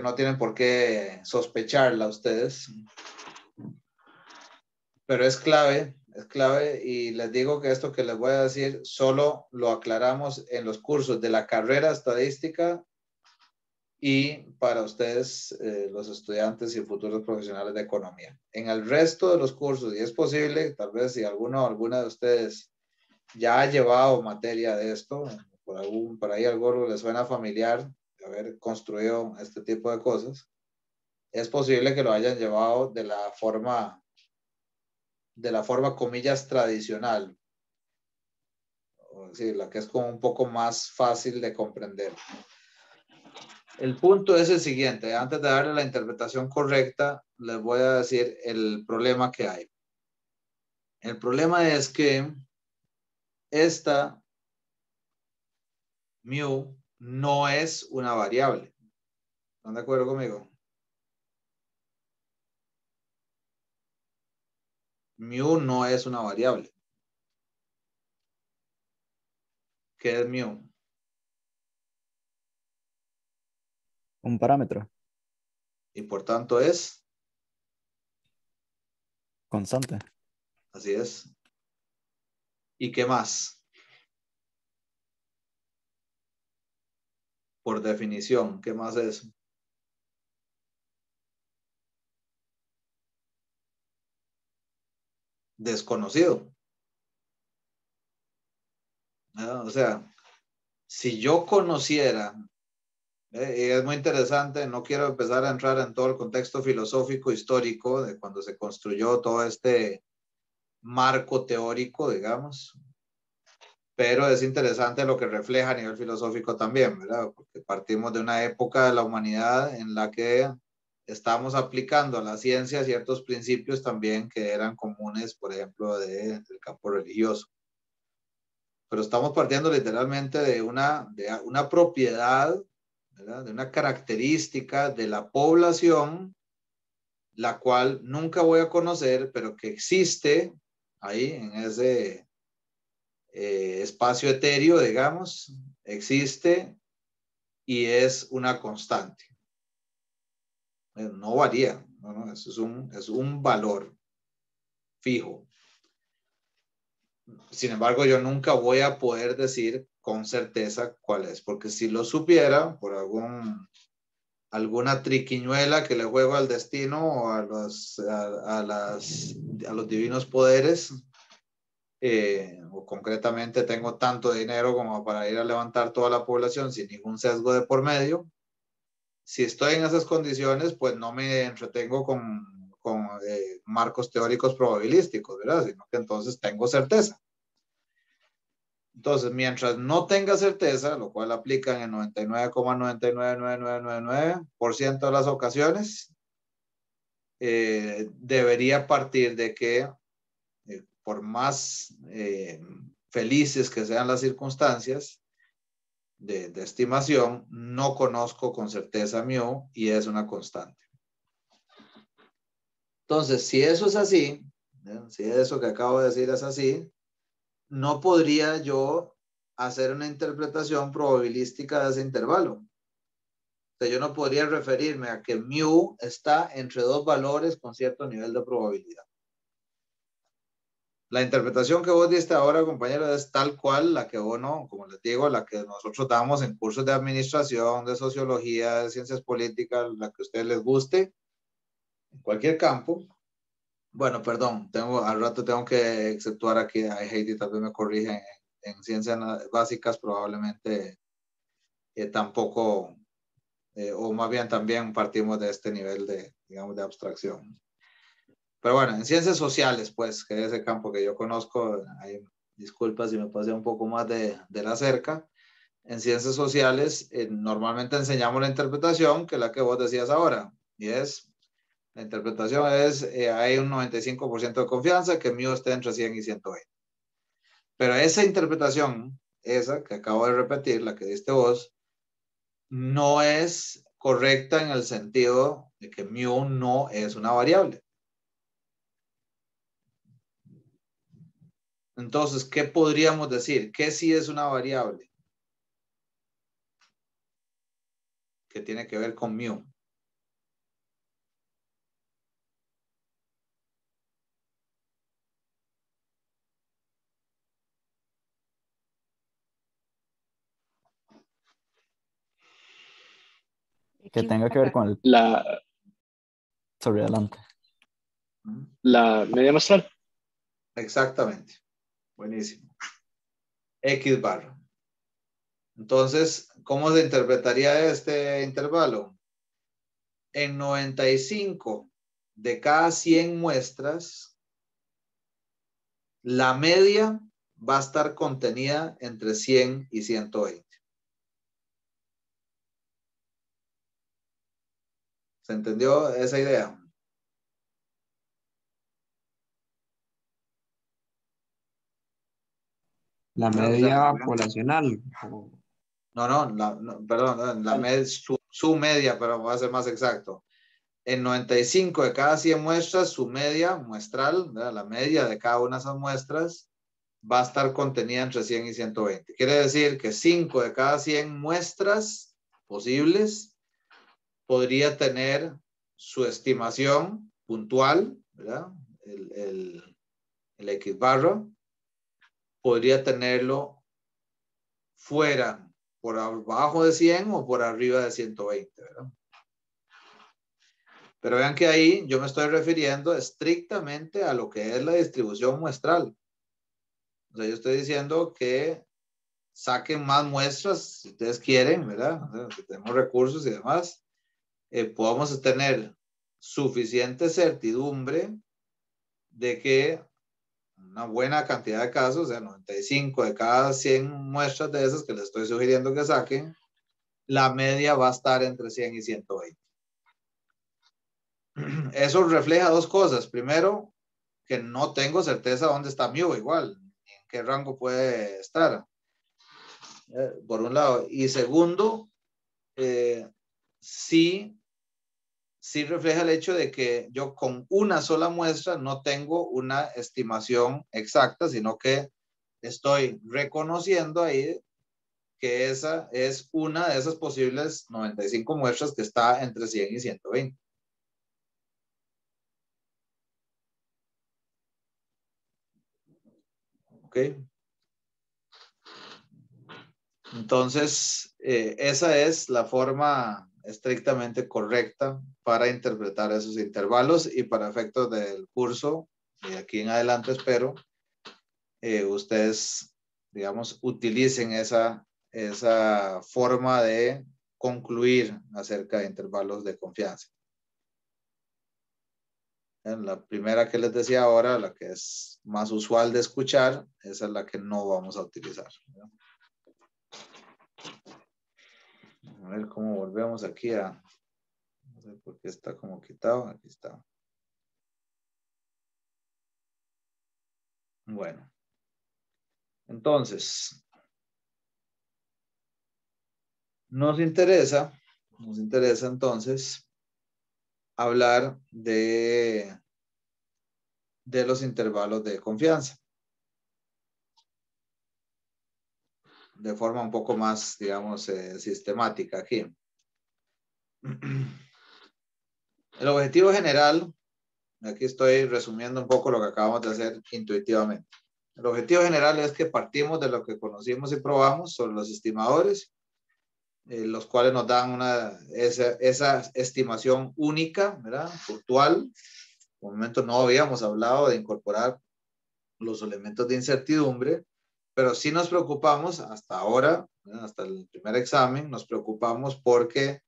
Speaker 1: no tienen por qué sospecharla ustedes, pero es clave, y les digo que esto que les voy a decir solo lo aclaramos en los cursos de la carrera estadística y para ustedes, los estudiantes y futuros profesionales de economía. En el resto de los cursos, y es posible, tal vez si alguna de ustedes ya ha llevado materia de esto, por ahí algo les suena familiar de haber construido este tipo de cosas, es posible que lo hayan llevado de la forma comillas tradicional, o decir, la que es como un poco más fácil de comprender. El punto es el siguiente. Antes de darle la interpretación correcta, les voy a decir el problema que hay. El problema es que esta mu no es una variable. ¿Están de acuerdo conmigo? Mu no es una variable. ¿Qué es mu?
Speaker 7: Un parámetro
Speaker 1: Y por tanto es,
Speaker 7: constante.
Speaker 1: así es. ¿Y qué más? Por definición, ¿qué más es? Desconocido. ¿No? O sea, si yo conociera, y es muy interesante, no quiero empezar a entrar en todo el contexto filosófico histórico de cuando se construyó todo este marco teórico, digamos, pero es interesante lo que refleja a nivel filosófico también, ¿verdad? Porque partimos de una época de la humanidad en la que estamos aplicando a la ciencia ciertos principios también que eran comunes, por ejemplo, del campo religioso. Pero estamos partiendo literalmente de una propiedad, ¿verdad? De una característica de la población, la cual nunca voy a conocer, pero que existe ahí en ese espacio etéreo, digamos, existe y es una constante. No varía, no, eso es un valor fijo. Sin embargo, yo nunca voy a poder decir con certeza cuál es, porque si lo supiera por alguna triquiñuela que le juego al destino o a los divinos poderes, o concretamente tengo tanto dinero como para ir a levantar toda la población sin ningún sesgo de por medio. Si estoy en esas condiciones, pues no me entretengo con marcos teóricos probabilísticos, ¿verdad? Sino que entonces tengo certeza. Entonces, mientras no tenga certeza, lo cual aplica en el 99,999999% de las ocasiones, debería partir de que por más felices que sean las circunstancias de estimación, no conozco con certeza mu y es una constante. Entonces, si eso es así, si eso que acabo de decir es así, no podría yo hacer una interpretación probabilística de ese intervalo. O sea, yo no podría referirme a que mu está entre dos valores con cierto nivel de probabilidad. La interpretación que vos diste ahora, compañero, es tal cual la que vos no, como les digo, la que nosotros damos en cursos de administración, de sociología, de ciencias políticas, la que a ustedes les guste, en cualquier campo. Bueno, perdón, al rato tengo que exceptuar aquí, a Heidi tal vez me corrige, en ciencias básicas probablemente tampoco, o más bien también partimos de este nivel de, digamos, de abstracción. Pero bueno, en ciencias sociales, pues, que es ese campo que yo conozco, hay, disculpa si me pasé un poco más de la cerca. En ciencias sociales, normalmente enseñamos la interpretación, que es la que vos decías ahora, y es, la interpretación es, hay un 95% de confianza que mu esté entre 100 y 120. Pero esa interpretación, esa que acabo de repetir, la que diste vos, no es correcta en el sentido de que mu no es una variable. Entonces, ¿qué podríamos decir? ¿Qué sí es una variable? Que tiene que ver con mu.
Speaker 7: Que tenga que ver con el... Sobre adelante.
Speaker 5: La media muestral.
Speaker 1: Exactamente. Buenísimo. X barra. Entonces, ¿cómo se interpretaría este intervalo? En 95 de cada 100 muestras, la media va a estar contenida entre 100 y 120. ¿Se entendió esa idea?
Speaker 3: La
Speaker 1: O sea,
Speaker 3: media poblacional.
Speaker 1: perdón, la media, su media, pero va a ser más exacto. En 95 de cada 100 muestras, su media muestral, ¿verdad? La media de cada una de esas muestras va a estar contenida entre 100 y 120. Quiere decir que 5 de cada 100 muestras posibles podría tener su estimación puntual, ¿verdad? El X barra, podría tenerlo fuera, por abajo de 100 o por arriba de 120, ¿verdad? Pero vean que ahí yo me estoy refiriendo estrictamente a lo que es la distribución muestral. O sea, yo estoy diciendo que saquen más muestras si ustedes quieren, ¿verdad? O sea, si tenemos recursos y demás, podamos tener suficiente certidumbre de que una buena cantidad de casos, o sea, 95 de cada 100 muestras de esas que les estoy sugiriendo que saquen, la media va a estar entre 100 y 120. Eso refleja dos cosas. Primero, que no tengo certeza dónde está mu igual, ni en qué rango puede estar, por un lado. Y segundo, sí refleja el hecho de que yo con una sola muestra no tengo una estimación exacta, sino que estoy reconociendo ahí que esa es una de esas posibles 95 muestras que está entre 100 y 120. ¿Ok? Entonces, esa es la forma estrictamente correcta para interpretar esos intervalos y para efectos del curso, de aquí en adelante espero, ustedes, digamos, utilicen esa forma de concluir acerca de intervalos de confianza. En la primera que les decía ahora, la que es más usual de escuchar, esa es la que no vamos a utilizar, ¿no? A ver cómo volvemos aquí a... No sé por qué está como quitado. Aquí está. Bueno. Entonces, nos interesa entonces hablar de los intervalos de confianza. De forma un poco más, digamos, sistemática aquí. El objetivo general, aquí estoy resumiendo un poco lo que acabamos de hacer intuitivamente. El objetivo general es que partimos de lo que conocimos y probamos sobre los estimadores, los cuales nos dan esa estimación única, ¿verdad? Puntual. Por el momento no habíamos hablado de incorporar los elementos de incertidumbre, pero sí nos preocupamos hasta ahora, ¿verdad? Hasta el primer examen, nos preocupamos porque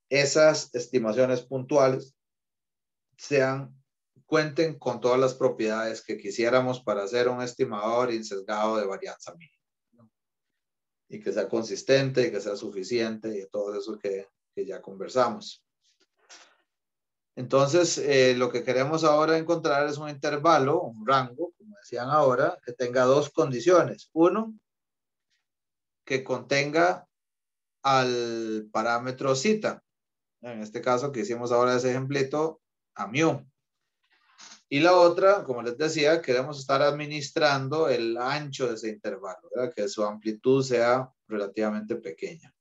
Speaker 1: esas estimaciones puntuales cuenten con todas las propiedades que quisiéramos para hacer un estimador insesgado de varianza mínima, ¿no? Y que sea consistente y que sea suficiente y todo eso que ya conversamos. Entonces, lo que queremos ahora encontrar es un intervalo, un rango, como decían ahora, que tenga dos condiciones. Uno, que contenga al parámetro zeta. En este caso que hicimos ahora ese ejemplito, a mu. Y la otra, como les decía, queremos estar administrando el ancho de ese intervalo, ¿verdad? Que su amplitud sea relativamente pequeña.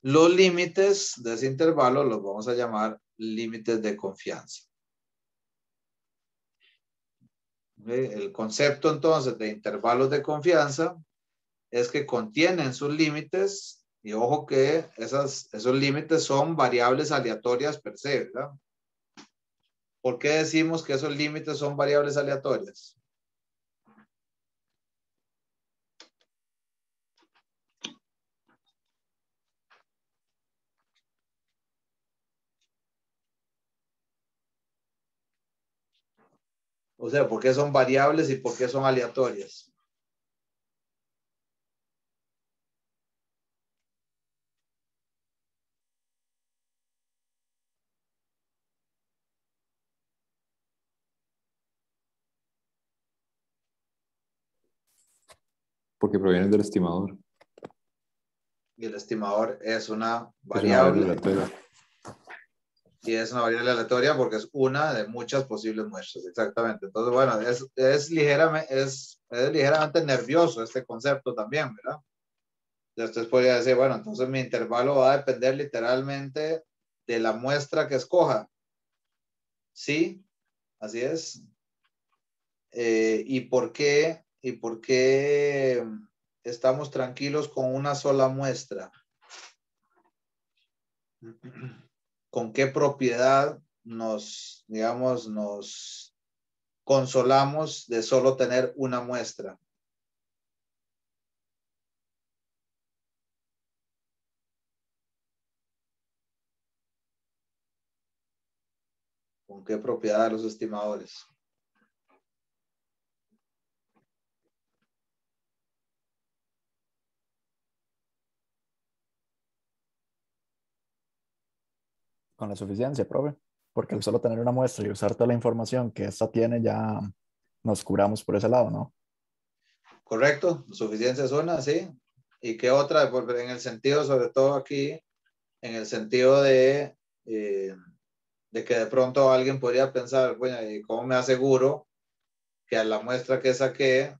Speaker 1: Los límites de ese intervalo los vamos a llamar límites de confianza. El concepto entonces de intervalos de confianza es que contienen sus límites, y ojo que esos límites son variables aleatorias per se, ¿verdad? ¿Por qué decimos que esos límites son variables aleatorias? O sea, ¿por qué son variables y por qué son aleatorias?
Speaker 6: Porque proviene del estimador.
Speaker 1: Y el estimador es una
Speaker 6: Es una variable
Speaker 1: variable.
Speaker 6: aleatoria.
Speaker 1: Y es una variable aleatoria porque es una de muchas posibles muestras, exactamente. Entonces, bueno, es ligeramente nervioso este concepto también, ¿verdad? Entonces podría decir, bueno, entonces mi intervalo va a depender literalmente de la muestra que escoja. Sí, así es. ¿Y por qué estamos tranquilos con una sola muestra? ¿Con qué propiedad digamos, nos consolamos de solo tener una muestra? ¿Con qué propiedad de los estimadores?
Speaker 7: Con la suficiencia, profe. Porque al solo tener una muestra y usar toda la información que esta tiene, ya nos curamos por ese lado, ¿no?
Speaker 1: Correcto, suficiencia es una, sí. ¿Y qué otra? En el sentido, sobre todo aquí, en el sentido de que de pronto alguien podría pensar, bueno, ¿y cómo me aseguro que a la muestra que saqué,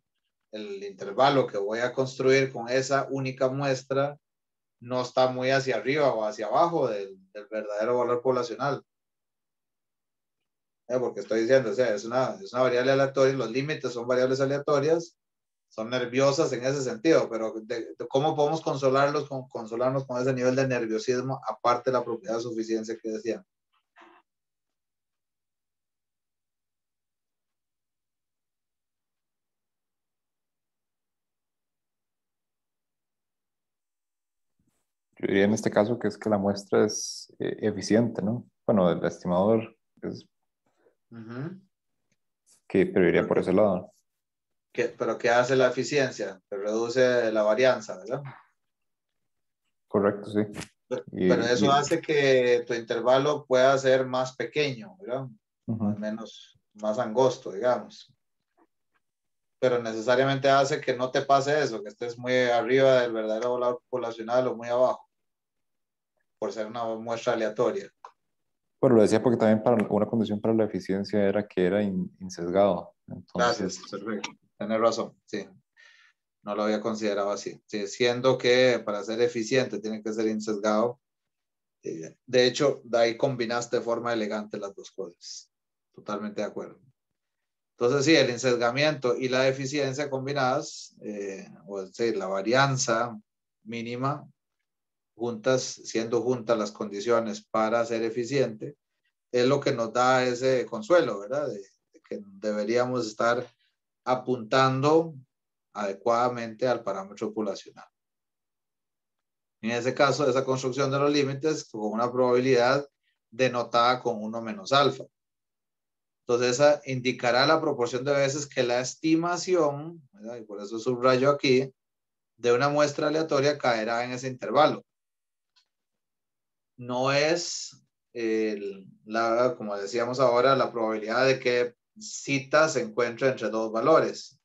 Speaker 1: el intervalo que voy a construir con esa única muestra no está muy hacia arriba o hacia abajo del verdadero valor poblacional? Porque estoy diciendo, o sea, es una variable aleatoria, los límites son variables aleatorias, son nerviosas en ese sentido, pero ¿cómo podemos consolarnos con ese nivel de nerviosismo, aparte de la propiedad de suficiencia que decía?
Speaker 6: Yo diría en este caso que es que la muestra es eficiente, ¿no? Bueno, el estimador es pero iría por ese lado.
Speaker 1: Pero ¿qué hace la eficiencia? Que reduce la varianza, ¿verdad?
Speaker 6: Correcto, sí.
Speaker 1: Pero eso hace que tu intervalo pueda ser más pequeño, ¿verdad? Al menos más angosto, digamos. Pero necesariamente hace que no te pase eso, que estés muy arriba del verdadero valor poblacional o muy abajo, por ser una muestra aleatoria.
Speaker 6: Bueno, lo decía porque también para una condición para la eficiencia era que era insesgado.
Speaker 1: Gracias,
Speaker 6: Entonces,
Speaker 1: perfecto. Tienes razón, sí. No lo había considerado así. Sí, siendo que para ser eficiente tiene que ser insesgado. De hecho, de ahí combinaste de forma elegante las dos cosas. Totalmente de acuerdo. Entonces, sí, el insesgamiento y la eficiencia combinadas, o sea, la varianza mínima, siendo juntas las condiciones para ser eficiente, es lo que nos da ese consuelo, ¿verdad? De que deberíamos estar apuntando adecuadamente al parámetro poblacional. En ese caso, esa construcción de los límites con una probabilidad denotada con 1 menos alfa. Entonces, esa indicará la proporción de veces que la estimación, ¿verdad? Y por eso subrayo aquí, de una muestra aleatoria caerá en ese intervalo. No es, como decíamos ahora, la probabilidad de que cita se encuentre entre dos valores,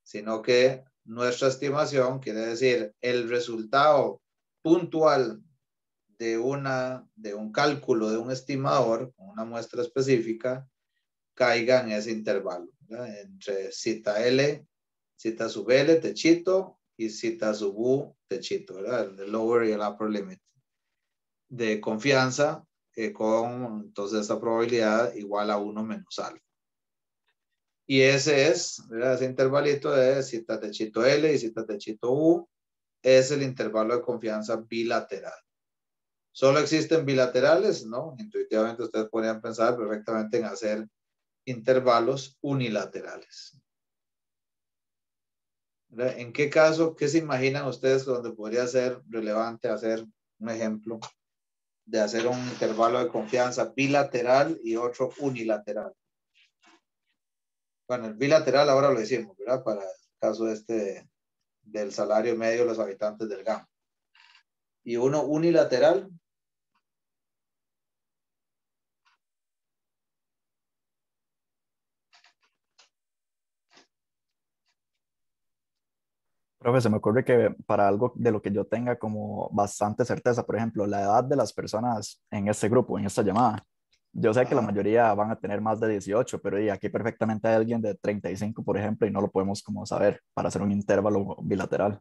Speaker 1: sino que nuestra estimación quiere decir el resultado puntual de un cálculo de un estimador con una muestra específica caiga en ese intervalo, ¿verdad? Entre cita L, cita sub L, techito, y cita sub U, techito, ¿verdad? El lower y el upper limit de confianza con entonces esta probabilidad igual a 1 menos alfa. Y ese es, ¿verdad? Ese intervalito de cita techito L y cita techito U es el intervalo de confianza bilateral. ¿Solo existen bilaterales? No, intuitivamente ustedes podrían pensar perfectamente en hacer intervalos unilaterales. ¿Verdad? ¿En qué caso, qué se imaginan ustedes donde podría ser relevante hacer un ejemplo de hacer un intervalo de confianza bilateral y otro unilateral? Bueno, el bilateral ahora lo hicimos, ¿verdad? Para el caso del salario medio de los habitantes del GAM. Y uno unilateral.
Speaker 7: Profe, se me ocurre que para algo de lo que yo tenga como bastante certeza, por ejemplo, la edad de las personas en este grupo, en esta llamada, yo sé que la
Speaker 1: Ajá.
Speaker 7: mayoría van a tener más de 18, pero y aquí perfectamente hay alguien de 35, por ejemplo, y no lo podemos como saber para hacer un intervalo bilateral.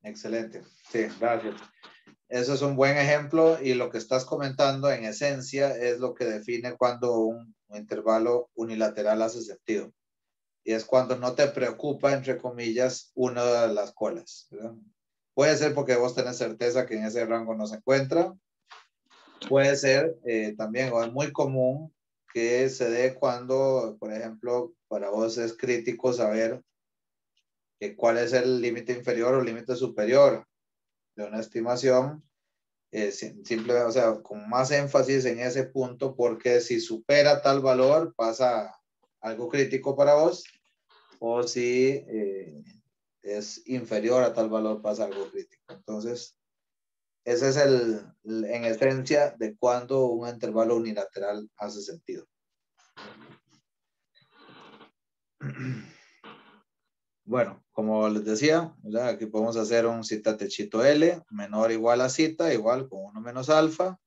Speaker 1: Excelente. Sí, gracias. Eso es un buen ejemplo y lo que estás comentando en esencia es lo que define cuando un intervalo unilateral hace sentido. Y es cuando no te preocupa, entre comillas, una de las colas, ¿verdad? Puede ser porque vos tenés certeza que en ese rango no se encuentra. Puede ser también, o es muy común que se dé cuando, por ejemplo, para vos es crítico saber cuál es el límite inferior o límite superior de una estimación. Simplemente, o sea, con más énfasis en ese punto, porque si supera tal valor pasa algo crítico para vos, o si es inferior a tal valor pasa algo crítico. Entonces, ese es en esencia de cuando un intervalo unilateral hace sentido. Bueno, como les decía, ¿verdad? Aquí podemos hacer un zeta techito L menor o igual a zeta, igual con 1 menos alfa,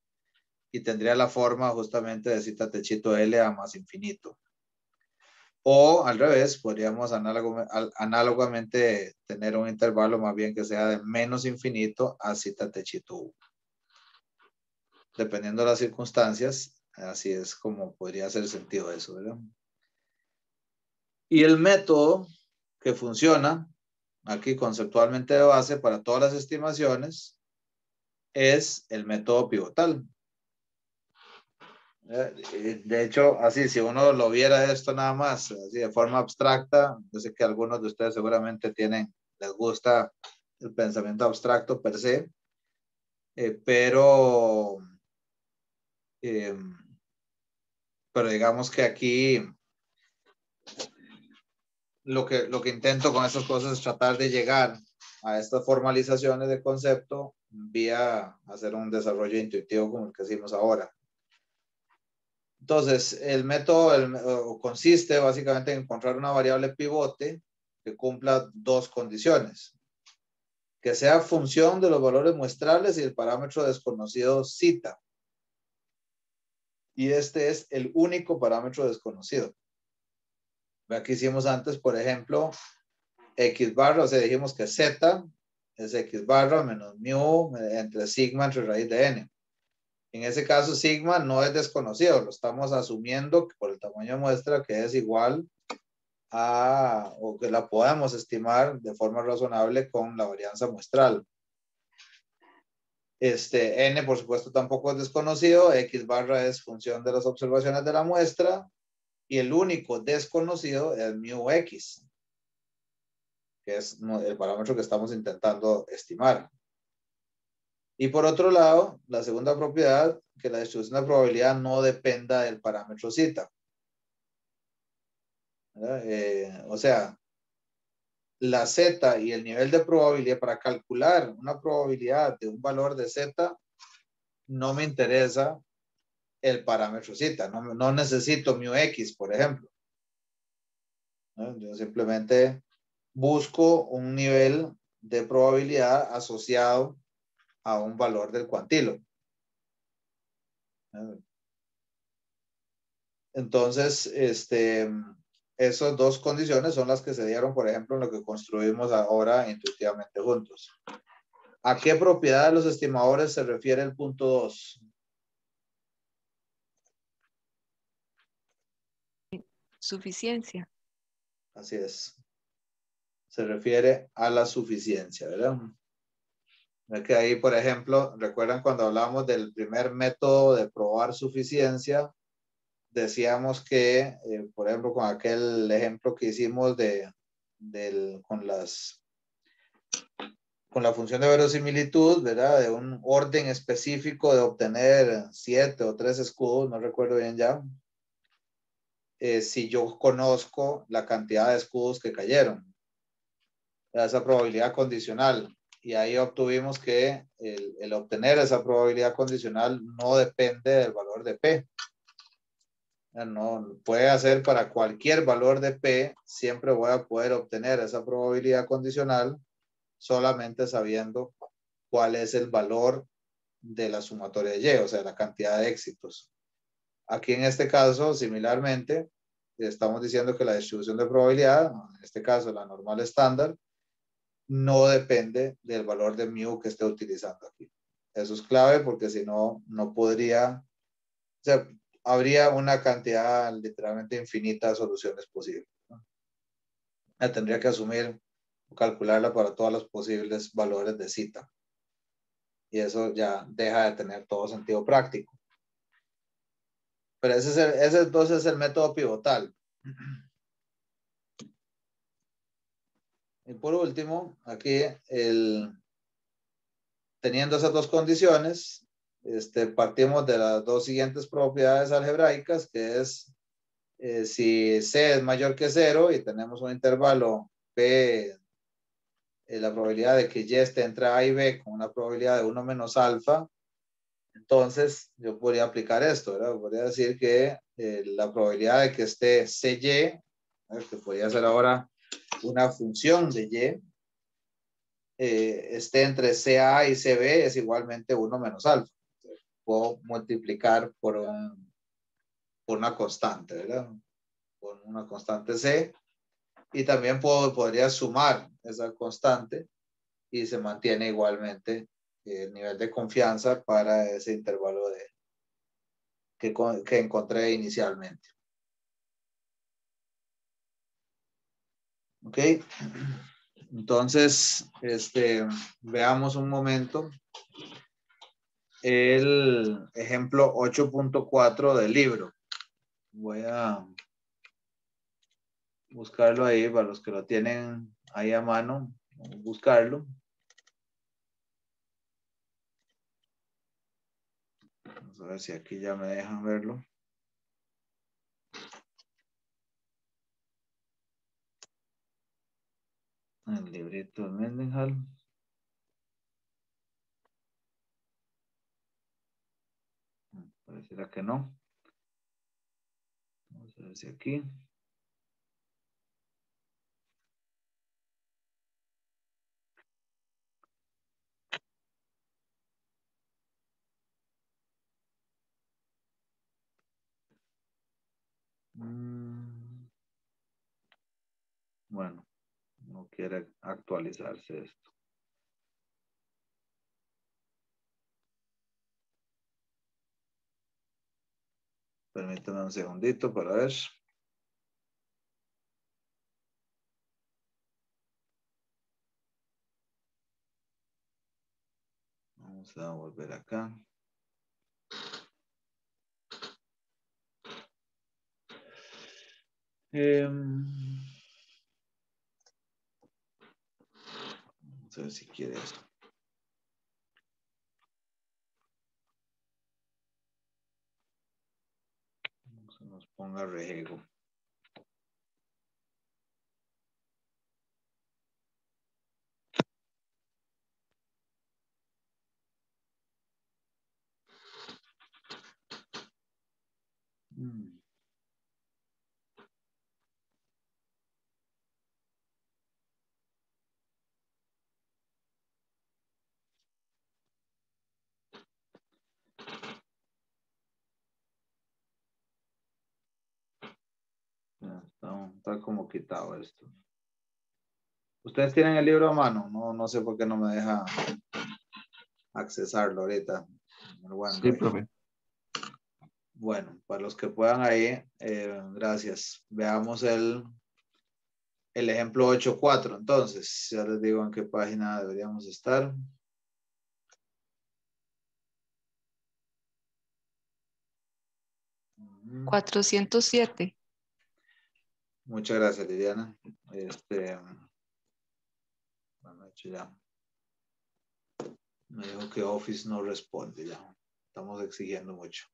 Speaker 1: y tendría la forma justamente de zeta techito L a más infinito. O al revés, podríamos análogamente tener un intervalo más bien que sea de menos infinito a zeta techito U. Dependiendo de las circunstancias, así es como podría hacer sentido eso, ¿verdad? Y el método que funciona aquí conceptualmente de base para todas las estimaciones es el método pivotal. De hecho, así, si uno lo viera esto nada más, así de forma abstracta, yo sé que algunos de ustedes seguramente les gusta el pensamiento abstracto per se, pero digamos que aquí lo que intento con estas cosas es tratar de llegar a estas formalizaciones de concepto vía hacer un desarrollo intuitivo como el que hicimos ahora. Entonces, el método consiste básicamente en encontrar una variable pivote que cumpla dos condiciones. Que sea función de los valores muestrales y el parámetro desconocido zeta. Y este es el único parámetro desconocido. Aquí hicimos antes, por ejemplo, x barra, o sea, dijimos que z es x barra menos mu entre sigma entre raíz de n. En ese caso, sigma no es desconocido, lo estamos asumiendo por el tamaño de muestra que es igual a, o que la podemos estimar de forma razonable con la varianza muestral. N, por supuesto, tampoco es desconocido, x barra es función de las observaciones de la muestra, y el único desconocido es mu x, que es el parámetro que estamos intentando estimar. Y por otro lado, la segunda propiedad, que la distribución de probabilidad no dependa del parámetro zeta. O sea, la z y el nivel de probabilidad, para calcular una probabilidad de un valor de z, no me interesa el parámetro zeta. No necesito mu x, por ejemplo. Yo simplemente busco un nivel de probabilidad asociado a un valor del cuantilo. Entonces, esas dos condiciones son las que se dieron, por ejemplo, en lo que construimos ahora intuitivamente juntos. ¿A qué propiedad de los estimadores se refiere el punto 2?
Speaker 8: Suficiencia.
Speaker 1: Así es. Se refiere a la suficiencia, ¿verdad? Que ahí, por ejemplo, ¿recuerdan cuando hablamos del primer método de probar suficiencia? Decíamos que, por ejemplo, con aquel ejemplo que hicimos con la función de verosimilitud, ¿verdad? De un orden específico de obtener 7 o 3 escudos, no recuerdo bien ya. Si yo conozco la cantidad de escudos que cayeron, esa probabilidad condicional. Y ahí obtuvimos que el obtener esa probabilidad condicional no depende del valor de P. No puede hacer para cualquier valor de P, siempre voy a poder obtener esa probabilidad condicional solamente sabiendo cuál es el valor de la sumatoria de Y, o sea, la cantidad de éxitos. Aquí en este caso, similarmente, estamos diciendo que la distribución de probabilidad, en este caso la normal estándar, no depende del valor de mu que esté utilizando aquí. Eso es clave porque si no, no podría, o sea, habría una cantidad literalmente infinita de soluciones posibles, ¿no? Tendría que asumir o calcularla para todos los posibles valores de zeta. Y eso ya deja de tener todo sentido práctico. Pero ese entonces es el método pivotal. Y por último, aquí, teniendo esas dos condiciones, partimos de las dos siguientes propiedades algebraicas, que es si C es mayor que 0 y tenemos un intervalo P, la probabilidad de que Y esté entre A y B con una probabilidad de 1 menos alfa, entonces yo podría aplicar esto, ¿verdad? Podría decir que la probabilidad de que esté CY, que podría ser ahora una función de Y, esté entre CA y CB es igualmente 1 menos alfa. Entonces, puedo multiplicar por una constante, ¿verdad? Por una constante C. Y también podría sumar esa constante y se mantiene igualmente el nivel de confianza para ese intervalo que encontré inicialmente. Ok. Entonces, veamos un momento el ejemplo 8.4 del libro. Voy a buscarlo ahí para los que lo tienen ahí a mano. Vamos a buscarlo. Vamos a ver si aquí ya me dejan verlo. El librito de Mendenhall. Pareciera que no. Vamos a ver si aquí. Bueno, no quiere actualizarse esto. Permítame un segundito para ver. Vamos a volver acá. Vamos a ver si quiere esto. Se nos ponga rejego. Está como quitado esto. Ustedes tienen el libro a mano, no sé por qué no me deja accesarlo ahorita.
Speaker 3: Sí, profe.
Speaker 1: Bueno, para los que puedan ahí, gracias. Veamos el ejemplo 8.4. Entonces, ya les digo en qué página deberíamos estar.
Speaker 8: Mm. 407.
Speaker 1: Muchas gracias, Liliana. Bueno, hecho ya. Me dijo que Office no responde ya. Estamos exigiendo mucho.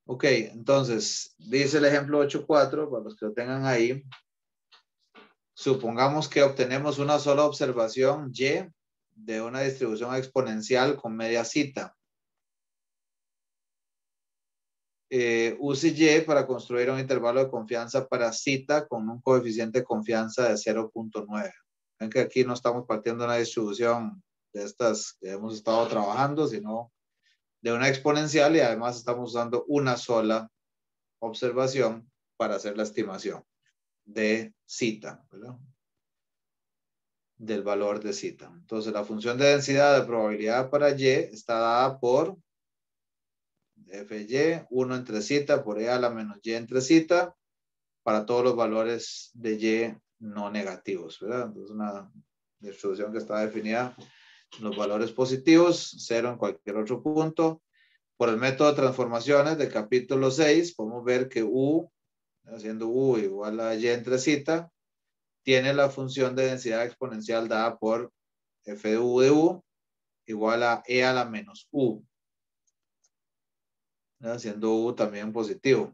Speaker 1: Ok, entonces, dice el ejemplo 8.4, para los que lo tengan ahí. Supongamos que obtenemos una sola observación Y de una distribución exponencial con media zeta. Use Y para construir un intervalo de confianza para zeta con un coeficiente de confianza de 0.9. Ven que aquí no estamos partiendo de una distribución de estas que hemos estado trabajando, sino de una exponencial, y además estamos usando una sola observación para hacer la estimación de zeta, ¿verdad? Del valor de zeta. Entonces, la función de densidad de probabilidad para Y está dada por FY, 1 entre zeta por E a la menos Y entre zeta, para todos los valores de Y no negativos, ¿verdad? Entonces, una distribución que está definida en los valores positivos, 0 en cualquier otro punto. Por el método de transformaciones del capítulo 6, podemos ver que U, haciendo U igual a Y entre zeta, tiene la función de densidad exponencial dada por F de U igual a E a la menos U, siendo U también positivo.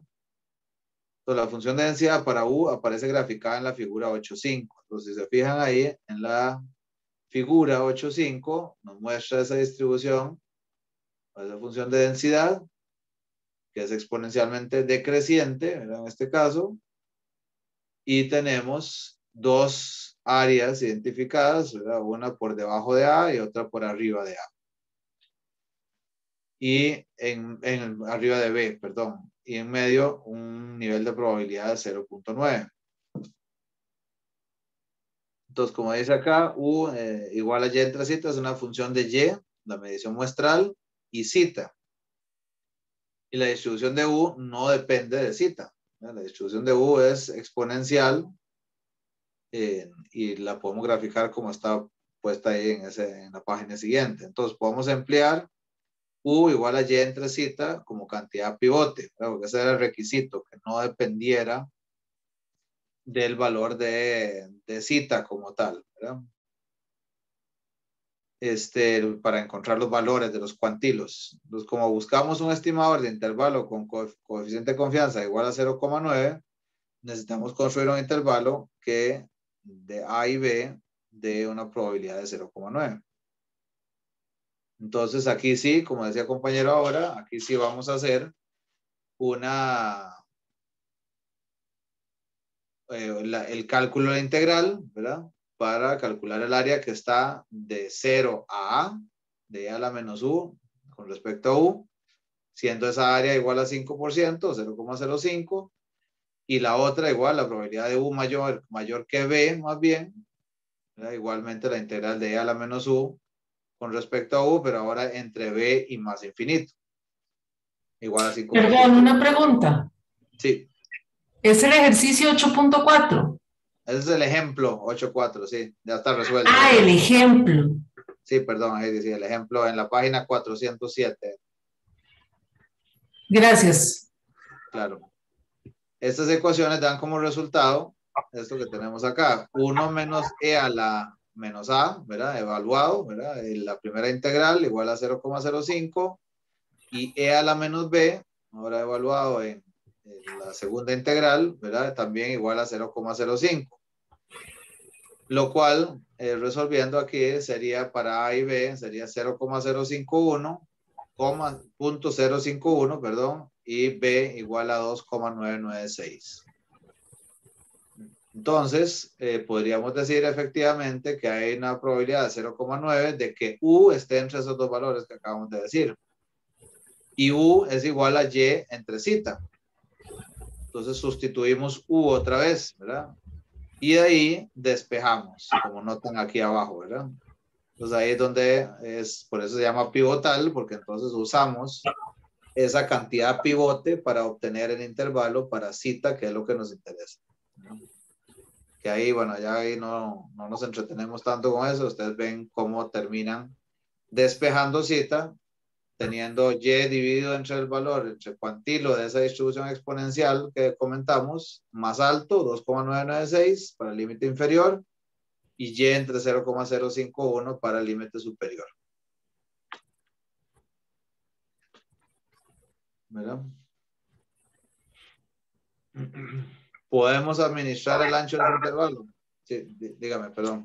Speaker 1: Entonces, la función de densidad para U aparece graficada en la figura 8.5. Entonces, si se fijan ahí, en la figura 8.5 nos muestra esa distribución, esa función de densidad, que es exponencialmente decreciente, ¿verdad? En este caso, y tenemos dos áreas identificadas, ¿verdad? Una por debajo de A y otra por arriba de A. Y arriba de B, perdón. Y en medio un nivel de probabilidad de 0.9. Entonces, como dice acá, U igual a Y entre zeta es una función de Y, la medición muestral, y zeta. Y la distribución de U no depende de zeta. La distribución de U es exponencial y la podemos graficar como está puesta ahí en la página siguiente. Entonces, podemos emplear U igual a Y entre zeta como cantidad pivote, ¿verdad? Porque ese era el requisito, que no dependiera del valor de zeta como tal, ¿verdad? Para encontrar los valores de los cuantilos. Entonces, como buscamos un estimador de intervalo con coeficiente de confianza igual a 0,9, necesitamos construir un intervalo que de A y B dé una probabilidad de 0,9. Entonces, aquí sí, como decía el compañero ahora, aquí sí vamos a hacer el cálculo de la integral, ¿verdad? Para calcular el área que está de 0 a de A a la menos U, con respecto a U, siendo esa área igual a 5%, 0,05, y la otra igual, la probabilidad de U mayor que B, más bien, ¿verdad? Igualmente la integral de A a la menos U, con respecto a U, pero ahora entre B y más infinito, igual a 5%.
Speaker 2: Perdón, una pregunta.
Speaker 1: Sí.
Speaker 2: ¿Es el ejercicio 8.4?
Speaker 1: Ese es el ejemplo 8.4, sí, ya está resuelto.
Speaker 2: Ah, el ejemplo.
Speaker 1: Sí, perdón, sí, el ejemplo en la página 407.
Speaker 2: Gracias.
Speaker 1: Claro. Estas ecuaciones dan como resultado esto que tenemos acá. 1 menos E a la menos A, ¿verdad? Evaluado, ¿verdad? La primera integral igual a 0,05 y E a la menos B, ahora evaluado en la segunda integral, ¿verdad? También igual a 0,05. Lo cual, resolviendo aquí, sería para A y B, sería 0,051, 0.051, perdón, y B igual a 2,996. Entonces, podríamos decir efectivamente que hay una probabilidad de 0,9 de que U esté entre esos dos valores que acabamos de decir. Y U es igual a Y entre zeta. Entonces, sustituimos U otra vez, ¿verdad? Y de ahí despejamos, como notan aquí abajo, ¿verdad? Entonces ahí es donde por eso se llama pivotal, porque entonces usamos esa cantidad pivote para obtener el intervalo para zeta, que es lo que nos interesa, ¿no? Que ahí, bueno, ya ahí no nos entretenemos tanto con eso. Ustedes ven cómo terminan despejando zeta, teniendo Y dividido entre el valor, entre cuantilo de esa distribución exponencial que comentamos, más alto, 2,996 para el límite inferior, y Y entre 0,051 para el límite superior. ¿Verdad? ¿Podemos administrar el ancho del intervalo? Sí, dígame, perdón.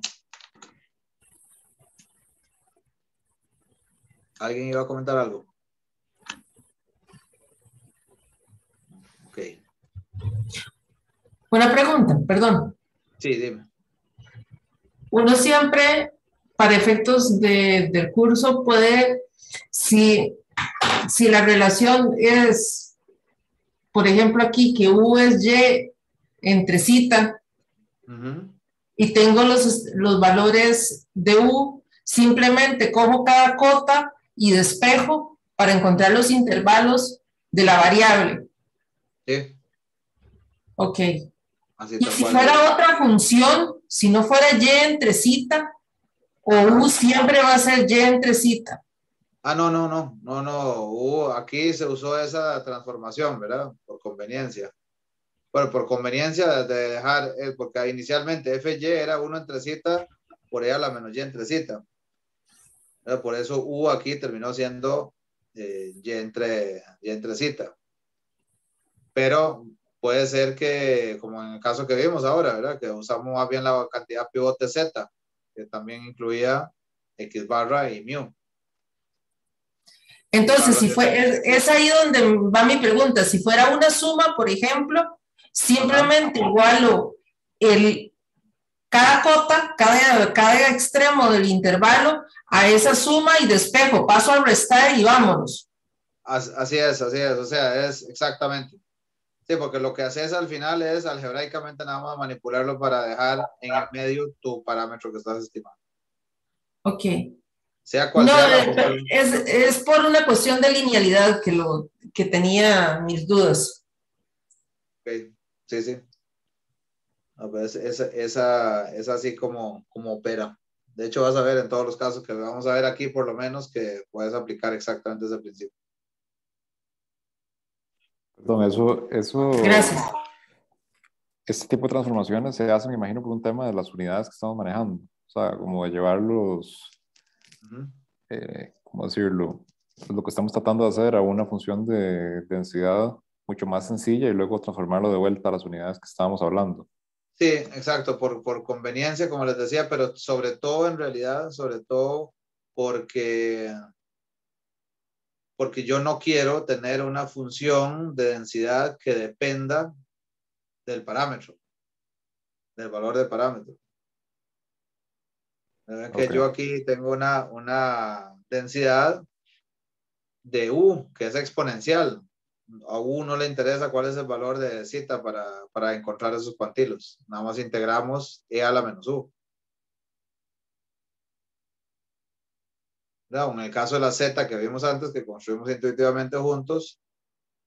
Speaker 1: ¿Alguien iba a comentar algo? Ok.
Speaker 2: Una pregunta, perdón.
Speaker 1: Sí, dime.
Speaker 2: uno siempre, para efectos del curso, puede, si la relación es, por ejemplo, aquí, que U es Y entre cita, y tengo los valores de U, simplemente cojo cada cota y despejo para encontrar los intervalos de la variable.
Speaker 1: Sí,
Speaker 2: Ok.
Speaker 1: así
Speaker 2: Y
Speaker 1: tal
Speaker 2: si
Speaker 1: cual.
Speaker 2: fuera otra función, si no fuera Y entre cita, o U siempre va a ser Y entre cita.
Speaker 1: No. Aquí se usó esa transformación, ¿verdad? Por conveniencia. Bueno, por conveniencia de dejar, porque inicialmente FY era 1 entre cita, por ella la menos Y entre cita. ¿Verdad? Por eso U aquí terminó siendo Y entre cita. Pero puede ser que, como en el caso que vimos ahora, ¿verdad? Que usamos más bien la cantidad pivote Z, que también incluía X barra y mu.
Speaker 2: Entonces, si fue, es ahí donde va mi pregunta. Si fuera una suma, por ejemplo, simplemente igualo cada cota, cada extremo del intervalo a esa suma y despejo, paso al restar y vámonos.
Speaker 1: Así es, o sea, es exactamente. Sí, porque lo que haces al final es algebraicamente nada más manipularlo para dejar en el medio tu parámetro que estás estimando.
Speaker 2: Ok.
Speaker 1: Sea cual sea la función.
Speaker 2: Es por una cuestión de linealidad que tenía mis dudas.
Speaker 1: Ok, sí. A ver, es así como opera. De hecho, vas a ver en todos los casos que vamos a ver aquí, por lo menos, que puedes aplicar exactamente desde el principio.
Speaker 6: Perdón, eso,
Speaker 2: Gracias.
Speaker 6: este tipo de transformaciones se hacen, me imagino, por un tema de las unidades que estamos manejando. O sea, como de llevarlos, ¿cómo decirlo? Lo que estamos tratando de hacer a una función de densidad mucho más sencilla y luego transformarlo de vuelta a las unidades que estábamos hablando.
Speaker 1: Sí, exacto, por conveniencia, como les decía, pero sobre todo, en realidad, sobre todo porque yo no quiero tener una función de densidad que dependa del parámetro, del valor del parámetro. Ven que yo aquí tengo una densidad de U, que es exponencial. A U no le interesa cuál es el valor de cita para encontrar esos cuantilos. Nada más integramos E a la menos U. ¿Verdad? En el caso de la Z que vimos antes, que construimos intuitivamente juntos,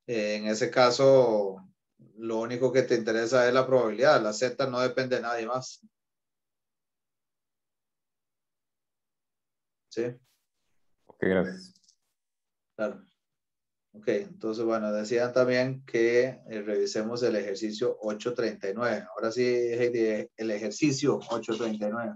Speaker 1: en ese caso, lo único que te interesa es la probabilidad. La Z no depende de nadie más. ¿Sí?
Speaker 6: Ok, gracias.
Speaker 1: Claro. Ok, entonces, bueno, decían también que revisemos el ejercicio 839. Ahora sí, Heidi, el ejercicio 839.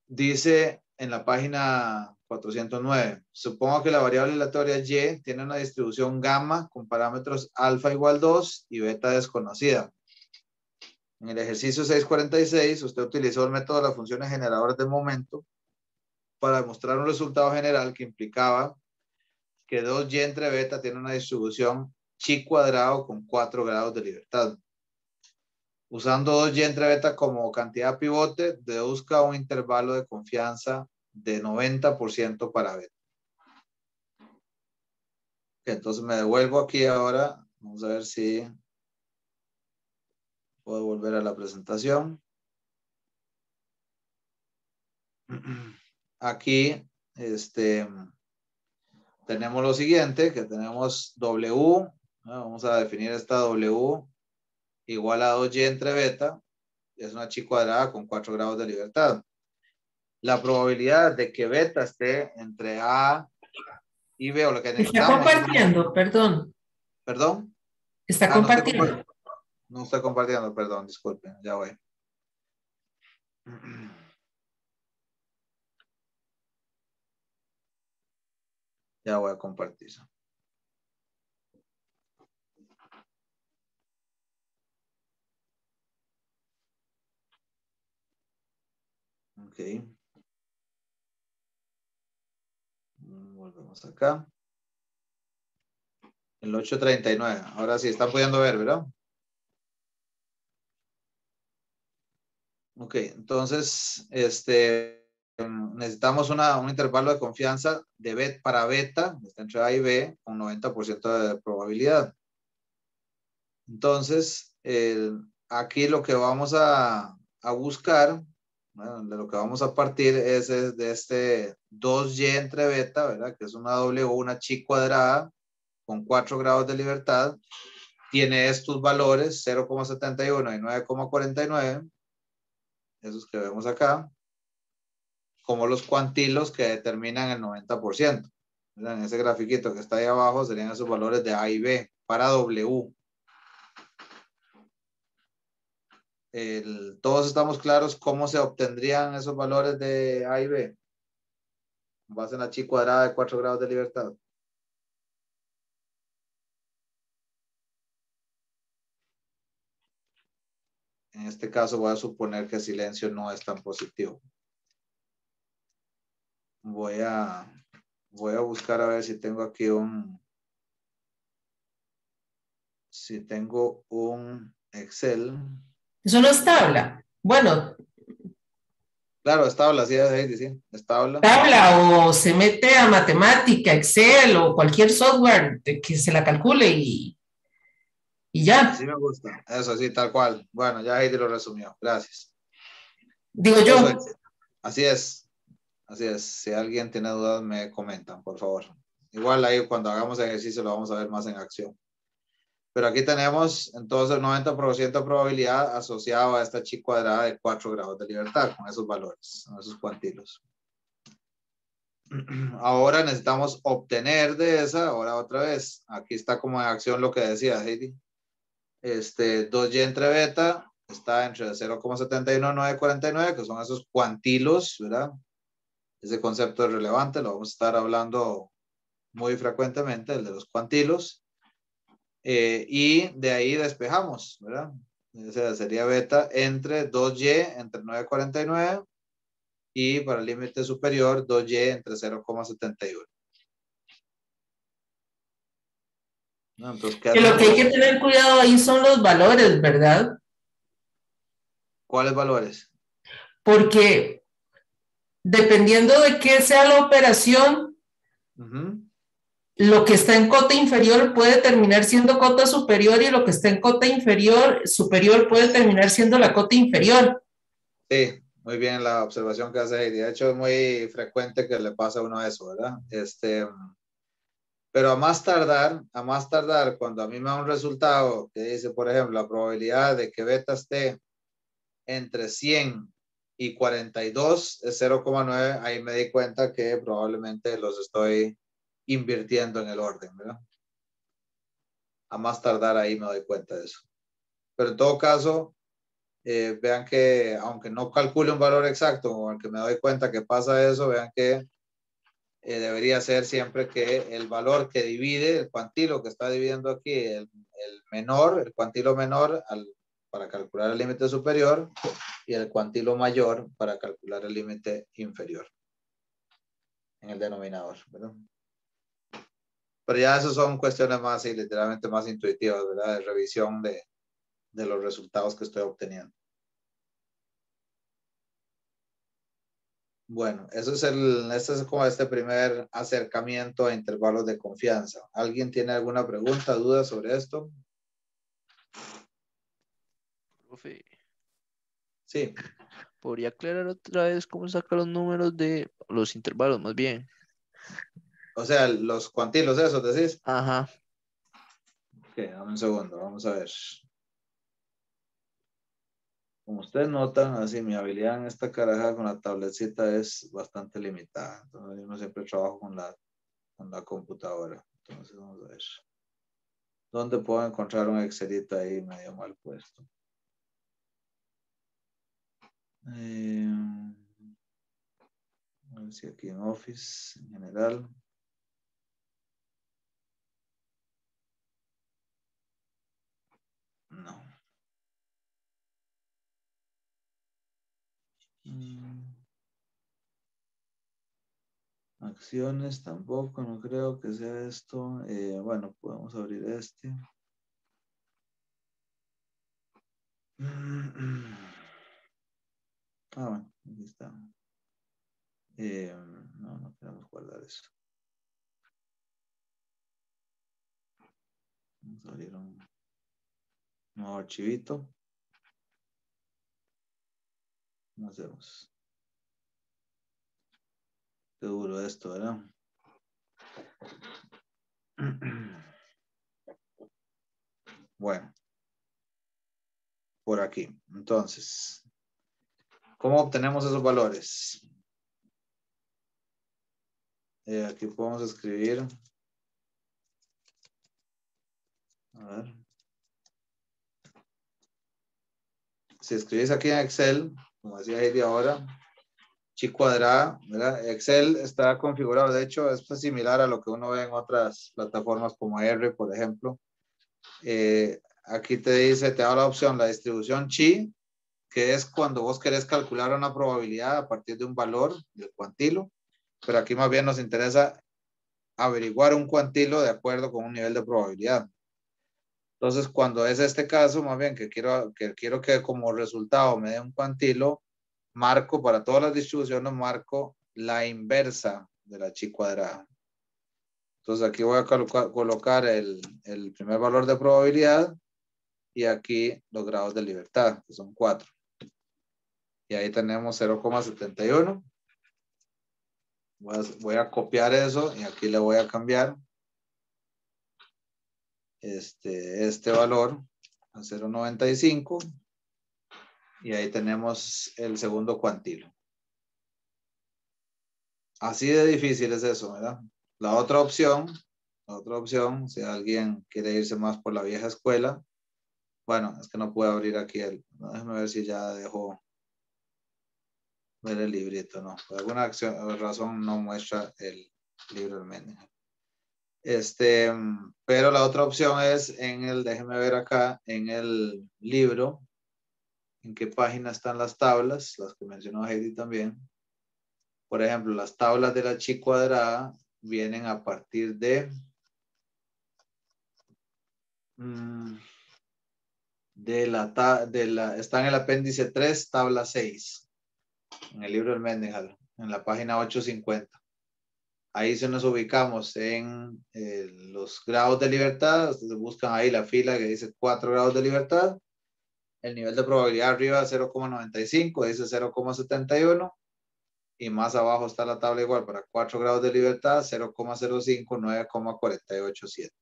Speaker 1: Dice en la página 409, supongo que la variable aleatoria Y tiene una distribución gamma con parámetros alfa igual 2 y beta desconocida. En el ejercicio 646, usted utilizó el método de las funciones generadoras de momento para demostrar un resultado general que implicaba que 2y entre beta tiene una distribución chi cuadrado con 4 grados de libertad. Usando 2y entre beta como cantidad pivote, deduzca un intervalo de confianza de 90% para beta. Entonces me devuelvo aquí ahora. Vamos a ver si puedo volver a la presentación. Aquí tenemos lo siguiente, que tenemos W. Vamos a definir esta W igual a 2y entre beta. Es una chi cuadrada con 4 grados de libertad. La probabilidad de que beta esté entre A y B, o lo que
Speaker 2: Está
Speaker 1: necesitamos.
Speaker 2: compartiendo, perdón.
Speaker 1: ¿Perdón?
Speaker 2: Está compartiendo.
Speaker 1: No estoy compartiendo, perdón, disculpen, ya voy. Ya voy a compartir. Ok. Volvemos acá. El 839. Ahora sí, están pudiendo ver, ¿verdad? Ok, entonces, necesitamos un intervalo de confianza de beta para beta, está entre A y B, con 90% de probabilidad. Entonces, aquí lo que vamos a buscar, bueno, de lo que vamos a partir es de este 2y entre beta, ¿verdad? Que es una W, una chi cuadrada con 4 grados de libertad. Tiene estos valores, 0,71 y 9,49, esos que vemos acá, como los cuantilos que determinan el 90%. ¿Verdad? En ese grafiquito que está ahí abajo serían esos valores de A y B para W. Todos estamos claros cómo se obtendrían esos valores de A y B. En base en la chi cuadrada de 4 grados de libertad. En este caso voy a suponer que el silencio no es tan positivo. Voy a buscar a ver si tengo aquí si tengo un Excel.
Speaker 2: Eso no es tabla. Bueno,
Speaker 1: Claro, es tabla, sí, es tabla.
Speaker 2: tabla o se mete a matemática, Excel o cualquier software que se la calcule y ya.
Speaker 1: Sí me gusta. Eso sí, tal cual. Bueno, ya Heidi lo resumió. Gracias.
Speaker 2: Digo
Speaker 1: Eso
Speaker 2: yo.
Speaker 1: es. Así es. Así es. Si alguien tiene dudas, me comentan, por favor. Igual ahí cuando hagamos ejercicio lo vamos a ver más en acción. Pero aquí tenemos entonces el 90% de probabilidad asociado a esta chi cuadrada de 4 grados de libertad con esos valores, con esos cuantilos. Ahora necesitamos obtener de esa, ahora otra vez, aquí está como en acción lo que decía Heidi. 2y entre beta está entre 0,71 y 9,49, que son esos cuantilos, ¿verdad? Ese concepto es relevante, lo vamos a estar hablando muy frecuentemente, el de los cuantilos. Y de ahí despejamos, ¿verdad? O sea, sería beta entre 2y entre 9,49 y para el límite superior 2y entre 0,71. ¿No? Entonces, ¿qué
Speaker 2: Que lo que hay que
Speaker 1: hacemos?
Speaker 2: tener cuidado ahí son los valores, ¿verdad?
Speaker 1: ¿Cuáles valores?
Speaker 2: Porque dependiendo de qué sea la operación, lo que está en cota inferior puede terminar siendo cota superior y lo que está en cota superior puede terminar siendo la cota inferior.
Speaker 1: Sí, muy bien la observación que hace Heidi. De hecho, es muy frecuente que le pasa a uno eso, ¿verdad? Pero a más tardar, cuando a mí me da un resultado que dice, por ejemplo, la probabilidad de que beta esté entre 100 y 42 es 0,9, ahí me di cuenta que probablemente los estoy invirtiendo en el orden, ¿verdad? A más tardar ahí me doy cuenta de eso. Pero en todo caso, vean que aunque no calcule un valor exacto o aunque me doy cuenta que pasa eso, vean que debería ser siempre que el valor que divide, el cuantilo que está dividiendo aquí, el cuantilo menor para calcular el límite superior y el cuantilo mayor para calcular el límite inferior en el denominador, ¿verdad? Pero ya eso son cuestiones más y literalmente más intuitivas, ¿verdad? De revisión de los resultados que estoy obteniendo. Bueno, este es como este primer acercamiento a intervalos de confianza. ¿Alguien tiene alguna pregunta, duda sobre esto?
Speaker 9: Profe,
Speaker 1: Sí.
Speaker 9: ¿podría aclarar otra vez cómo saca los números de los intervalos, más bien?
Speaker 1: O sea, los cuantilos, eso decís.
Speaker 9: Ajá.
Speaker 1: Ok, dame un segundo, vamos a ver. Como ustedes notan, así mi habilidad en esta caraja con la tabletcita es bastante limitada. Entonces, yo no siempre trabajo con la computadora. Entonces, vamos a ver. ¿Dónde puedo encontrar un Excelito ahí medio mal puesto? A ver si aquí en Office, en general. No. Acciones tampoco, no creo que sea esto. Bueno, podemos abrir este. Bueno, aquí está. No queremos guardar eso. Vamos a abrir un nuevo archivito. ¿Cómo hacemos? Qué duro esto, ¿verdad? Bueno, por aquí. Entonces, ¿cómo obtenemos esos valores? Aquí podemos escribir. A ver. Si escribís aquí en Excel, como decía Heidi ahora, chi cuadrada, ¿verdad? Excel está configurado, de hecho, es similar a lo que uno ve en otras plataformas como R, por ejemplo. Aquí te dice, te da la opción, la distribución chi, que es cuando vos querés calcular una probabilidad a partir de un valor del cuantilo, pero aquí más bien nos interesa averiguar un cuantilo de acuerdo con un nivel de probabilidad. Entonces, cuando es este caso, más bien que quiero que como resultado me dé un cuantilo, marco para todas las distribuciones, marco la inversa de la chi cuadrada. Entonces, aquí voy a colocar el primer valor de probabilidad y aquí los grados de libertad, que son 4. Y ahí tenemos 0,71. Voy a copiar eso y aquí le voy a cambiar este valor a 0,95 y ahí tenemos el segundo cuantilo. Así de difícil es eso, ¿verdad? La otra opción, si alguien quiere irse más por la vieja escuela, bueno, es que no puedo abrir aquí déjame ver si ya dejó ver el librito, no, por alguna razón no muestra el libro del Mendenhall. Pero la otra opción es déjeme ver acá, en el libro, en qué página están las tablas, las que mencionó Heidi también. Por ejemplo, las tablas de la chi cuadrada vienen a partir de está en el apéndice 3, tabla 6, en el libro del Mendenhall, en la página 850. Ahí se nos ubicamos en los grados de libertad. Ustedes buscan ahí la fila que dice 4 grados de libertad. El nivel de probabilidad arriba 0,95, dice 0,71. Y más abajo está la tabla igual para 4 grados de libertad, 0,05, 9,487.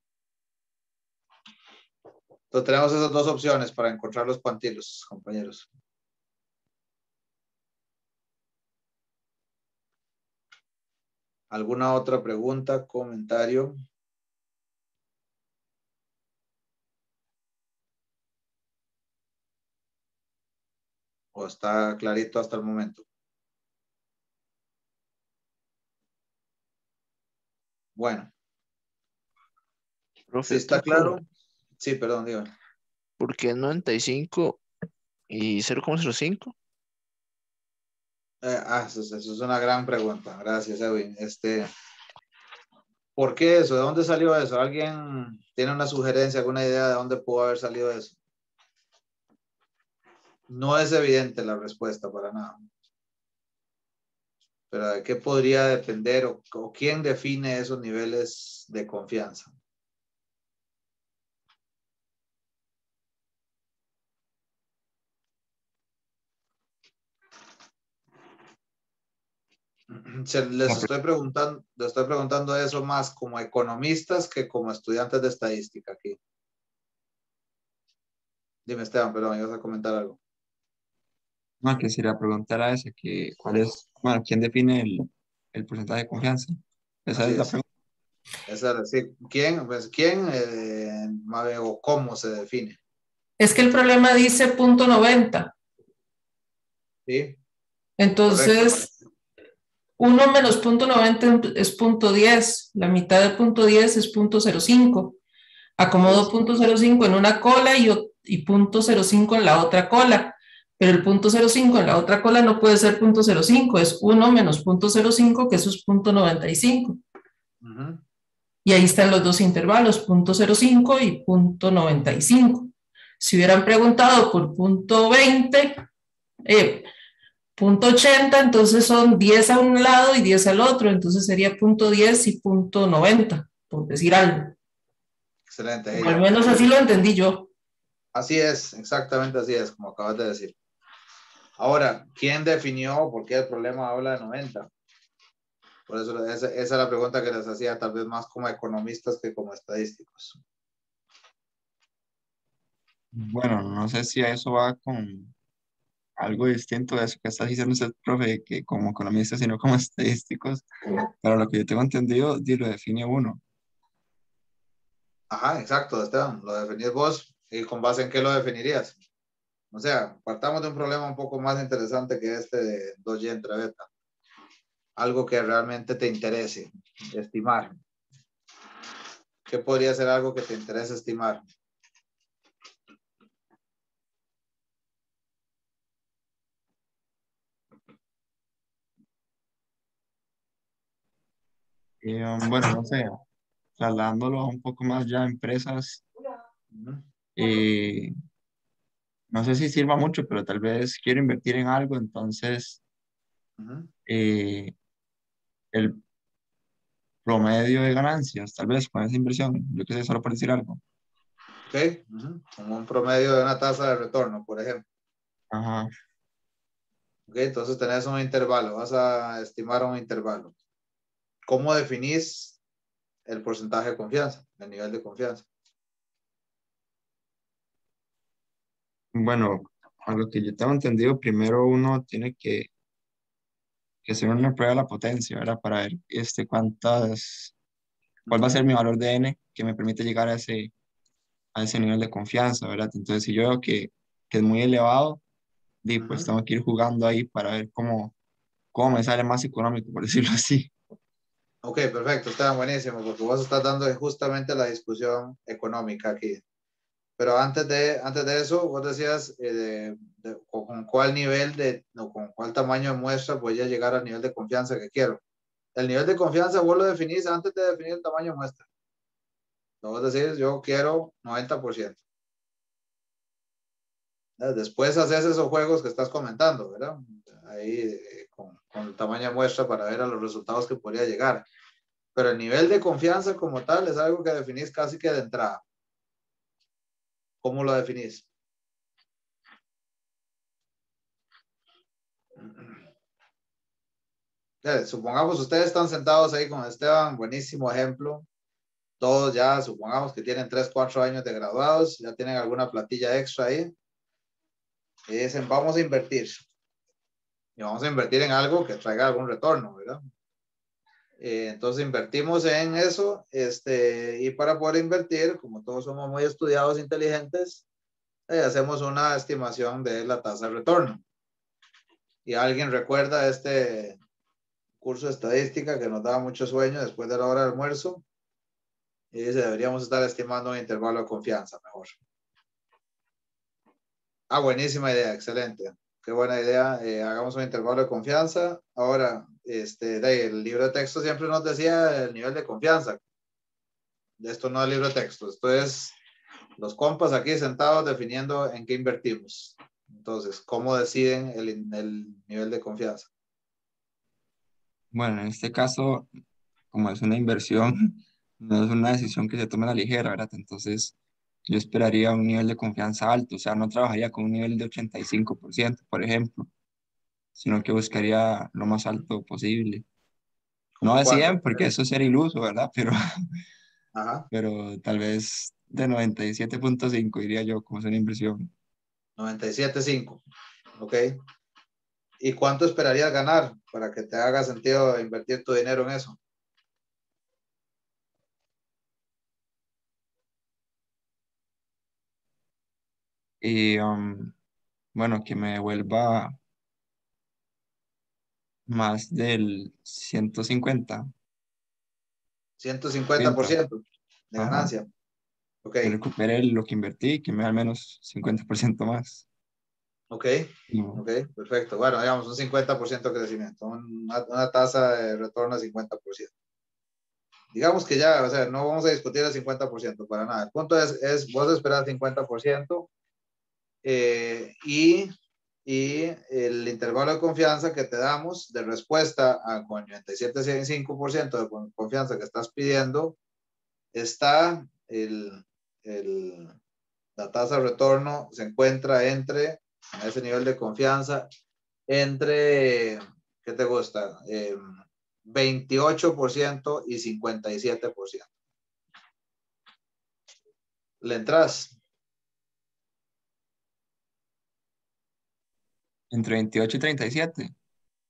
Speaker 1: Entonces tenemos esas dos opciones para encontrar los cuantilos, compañeros. ¿Alguna otra pregunta, comentario? ¿O está clarito hasta el momento? Bueno.
Speaker 9: Profe,
Speaker 1: ¿Sí está
Speaker 9: otra
Speaker 1: claro?
Speaker 9: pregunta.
Speaker 1: Sí, perdón, digo.
Speaker 9: ¿Por qué 95 y 0,05?
Speaker 1: Eso es una gran pregunta. Gracias, Edwin. ¿Por qué eso? ¿De dónde salió eso? ¿Alguien tiene una sugerencia, alguna idea de dónde pudo haber salido eso? No es evidente la respuesta para nada. Pero ¿de qué podría depender o quién define esos niveles de confianza? Les estoy preguntando eso más como economistas que como estudiantes de estadística aquí. Dime, Esteban, perdón, ibas a comentar algo.
Speaker 3: No, quisiera preguntar a ese, que ¿quién define el porcentaje de confianza? Esa
Speaker 1: Así
Speaker 3: es la
Speaker 1: es.
Speaker 3: pregunta.
Speaker 1: Esa es decir, ¿quién o cómo se define?
Speaker 2: Es que el problema dice .90.
Speaker 1: Sí.
Speaker 2: Entonces,
Speaker 1: Correcto.
Speaker 2: 1 menos .90 es .10. La mitad de .10 es .05. Acomodo .05 en una cola y .05 en la otra cola. Pero el .05 en la otra cola no puede ser .05, es 1 menos .05, que eso es .95. Y ahí están los dos intervalos, .05 y .95. Si hubieran preguntado por .20, .80, entonces son 10 a un lado y 10 al otro, entonces sería .10 y .90, por decir algo.
Speaker 1: Excelente.
Speaker 2: O al menos así lo entendí yo.
Speaker 1: Así es, exactamente así es, como acabas de decir. Ahora, ¿quién definió por qué el problema habla de 90? Por eso esa es la pregunta que les hacía, tal vez más como economistas que como estadísticos.
Speaker 3: Bueno, no sé si a eso va con algo distinto de eso que está diciendo usted, profe, que como economistas, sino como estadísticos. Pero lo que yo tengo entendido, lo define uno.
Speaker 1: Ajá, exacto, Esteban, lo definís vos y con base en qué lo definirías. O sea, partamos de un problema un poco más interesante que este de 2y entre beta. Algo que realmente te interese estimar. ¿Qué podría ser algo que te interese estimar?
Speaker 3: Bueno, no sé, trasladándolo un poco más ya a empresas,
Speaker 1: Ujú,
Speaker 3: eh, no sé si sirva mucho, pero tal vez quiero invertir en algo, entonces
Speaker 1: ujú.
Speaker 3: eh, el promedio de ganancias, tal vez con esa inversión, yo qué sé, solo por decir algo.
Speaker 1: Ok, ujú. Como un promedio de una tasa de retorno, por ejemplo.
Speaker 3: Ajá.
Speaker 1: Ok, entonces tenés un intervalo, vas a estimar un intervalo. ¿Cómo definís el porcentaje de confianza, el nivel de confianza?
Speaker 3: Bueno, a lo que yo tengo entendido, primero uno tiene que hacer una prueba de la potencia, ¿verdad? Para ver cuál va a ser mi valor de n que me permite llegar a ese nivel de confianza, ¿verdad? Entonces, si yo veo que es muy elevado, pues
Speaker 1: Ujú.
Speaker 3: tengo que ir jugando ahí para ver cómo me sale más económico, por decirlo así.
Speaker 1: Ok, perfecto, está buenísimo, porque vos estás dando justamente la discusión económica aquí. Pero antes de eso, vos decías con cuál nivel o con cuál tamaño de muestra voy a llegar al nivel de confianza que quiero. El nivel de confianza vos lo definís antes de definir el tamaño de muestra. Vos decís, yo quiero 90%. Después haces esos juegos que estás comentando, ¿verdad? Ahí con el tamaño de muestra para ver a los resultados que podría llegar. Pero el nivel de confianza como tal es algo que definís casi que de entrada. ¿Cómo lo definís? Supongamos ustedes están sentados ahí con Esteban, buenísimo ejemplo. Todos ya, supongamos que tienen 3, 4 años de graduados, ya tienen alguna platilla extra ahí. Y dicen, vamos a invertir. Y vamos a invertir en algo que traiga algún retorno, ¿verdad? Entonces invertimos en eso, y para poder invertir, como todos somos muy estudiados, e inteligentes, hacemos una estimación de la tasa de retorno. Y alguien recuerda este curso de estadística que nos daba mucho sueño después de la hora de almuerzo y dice, deberíamos estar estimando un intervalo de confianza mejor. Ah, buenísima idea, excelente. Qué buena idea. Hagamos un intervalo de confianza. Ahora, el libro de texto siempre nos decía el nivel de confianza. Esto no es libro de texto, esto es los compas aquí sentados definiendo en qué invertimos. Entonces, ¿cómo deciden el nivel de confianza?
Speaker 3: Bueno, en este caso, como es una inversión, no es una decisión que se tome a la ligera, ¿verdad? Entonces, yo esperaría un nivel de confianza alto, o sea, no trabajaría con un nivel de 85%, por ejemplo, sino que buscaría lo más alto posible. No
Speaker 1: ¿Cómo
Speaker 3: de
Speaker 1: cuánto?
Speaker 3: 100, porque eso sería iluso, ¿verdad? Pero,
Speaker 1: Ajá,
Speaker 3: pero tal vez de 97,5 diría yo, como es una inversión.
Speaker 1: 97.5. Ok. ¿Y cuánto esperarías ganar para que te haga sentido invertir tu dinero en eso?
Speaker 3: Y bueno, que me devuelva más del 150, 80,
Speaker 1: 150% de
Speaker 3: ajá,
Speaker 1: ganancia. Ok,
Speaker 3: que recupere lo que invertí, que me da al menos 50% más.
Speaker 1: ok,
Speaker 3: No.
Speaker 1: ok, perfecto. Bueno, digamos un 50% de crecimiento, una tasa de retorno de 50%. Digamos que ya, o sea, no vamos a discutir el 50% para nada. El punto es vos esperar 50% y y el intervalo de confianza que te damos de respuesta con el 97,5% de confianza que estás pidiendo, está la tasa de retorno se encuentra entre, a ese nivel de confianza, entre, ¿qué te gusta? 28% y 57%. ¿Le entras?
Speaker 3: Entre 28 y 37.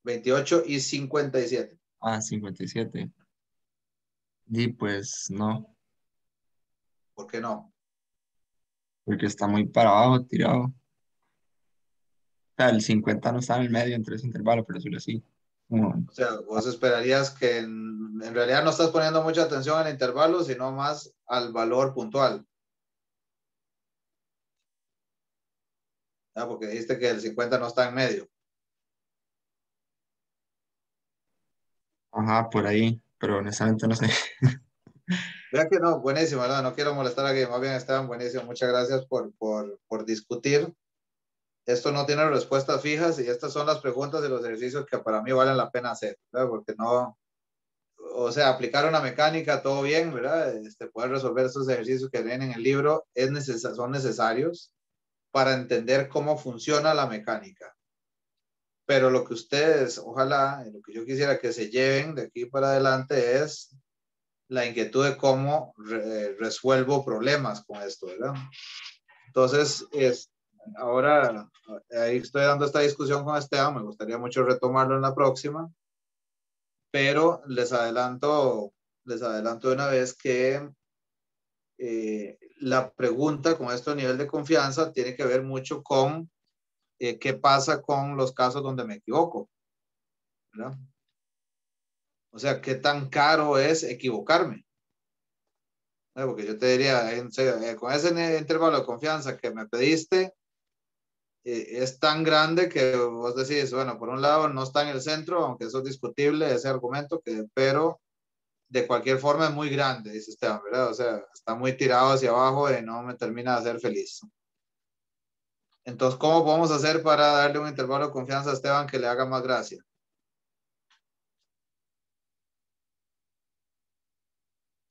Speaker 1: 28 y 57.
Speaker 3: Ah, 57. Y pues no,
Speaker 1: ¿Por qué no?
Speaker 3: porque está muy para abajo, tirado. O sea, el 50 no está en el medio entre ese intervalo, pero solo así. Como,
Speaker 1: O sea, vos esperarías que en realidad no estás poniendo mucha atención al intervalo, sino más al valor puntual. Porque dijiste que el 50 no está en medio.
Speaker 3: ajá, por ahí, pero honestamente no sé.
Speaker 1: Vea que no, buenísimo, ¿verdad? No quiero molestar a alguien, más bien Esteban, buenísimo. Muchas gracias por discutir. Esto no tiene respuestas fijas y estas son las preguntas y los ejercicios que para mí valen la pena hacer, ¿verdad? Porque no, o sea, aplicar una mecánica, todo bien, ¿verdad? Poder resolver estos ejercicios que vienen en el libro son necesarios para entender cómo funciona la mecánica. Pero lo que ustedes, ojalá, lo que yo quisiera que se lleven de aquí para adelante es la inquietud de cómo resuelvo problemas con esto, ¿verdad? Entonces, ahora ahí estoy dando esta discusión con Esteban, me gustaría mucho retomarlo en la próxima, pero les adelanto de una vez que la pregunta con esto a nivel de confianza tiene que ver mucho con qué pasa con los casos donde me equivoco, ¿verdad? O sea, qué tan caro es equivocarme. Porque yo te diría, con ese intervalo de confianza que me pediste, es tan grande que vos decís, bueno, por un lado no está en el centro, aunque eso es discutible, ese argumento, pero de cualquier forma es muy grande, dice Esteban, ¿verdad? O sea, está muy tirado hacia abajo y no me termina de hacer feliz. Entonces, ¿cómo podemos hacer para darle un intervalo de confianza a Esteban que le haga más gracia?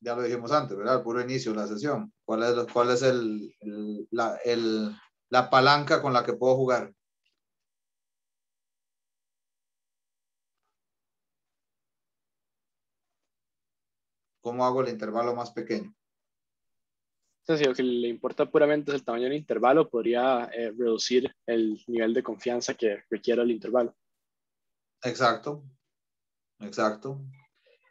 Speaker 1: Ya lo dijimos antes, ¿verdad? Al puro inicio de la sesión. ¿Cuál es la palanca con la que puedo jugar? ¿Cómo hago el intervalo más pequeño?
Speaker 5: Entonces, si lo que le importa puramente es el tamaño del intervalo, podría reducir el nivel de confianza que requiere el intervalo.
Speaker 1: Exacto, exacto.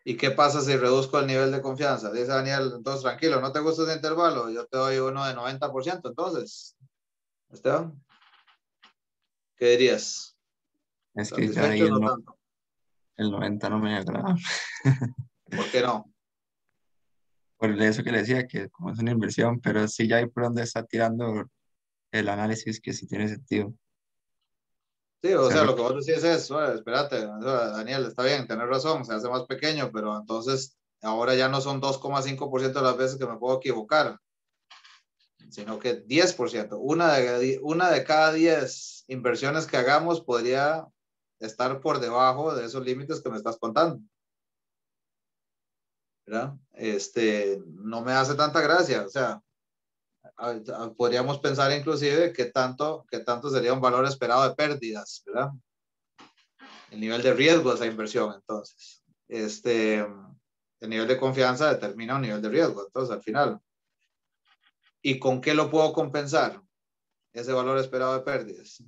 Speaker 1: ¿Y qué pasa si reduzco el nivel de confianza? Dice Daniel, entonces tranquilo, ¿no te gusta ese intervalo? Yo te doy uno de 90%, entonces. Esteban, ¿qué dirías?
Speaker 3: Es que ya ahí
Speaker 1: ¿Satisfecho o no tanto?
Speaker 3: el 90 no me agrada.
Speaker 1: ¿Por qué no?
Speaker 3: Por eso que le decía, que como es una inversión, pero sí ya hay por donde está tirando el análisis que sí tiene sentido.
Speaker 1: Sí,
Speaker 3: O
Speaker 1: o
Speaker 3: sea,
Speaker 1: sea, lo que vos decís es, "Oye, espérate, o sea, Daniel, está bien, tenés razón, se hace más pequeño, pero entonces ahora ya no son 2,5% de las veces que me puedo equivocar, sino que 10%. Una de cada 10 inversiones que hagamos podría estar por debajo de esos límites que me estás contando, ¿verdad? No me hace tanta gracia, o sea, podríamos pensar inclusive que tanto sería un valor esperado de pérdidas, ¿verdad? El nivel de riesgo de esa inversión, entonces. El nivel de confianza determina un nivel de riesgo, entonces al final. ¿Y con qué lo puedo compensar? Ese valor esperado de pérdidas.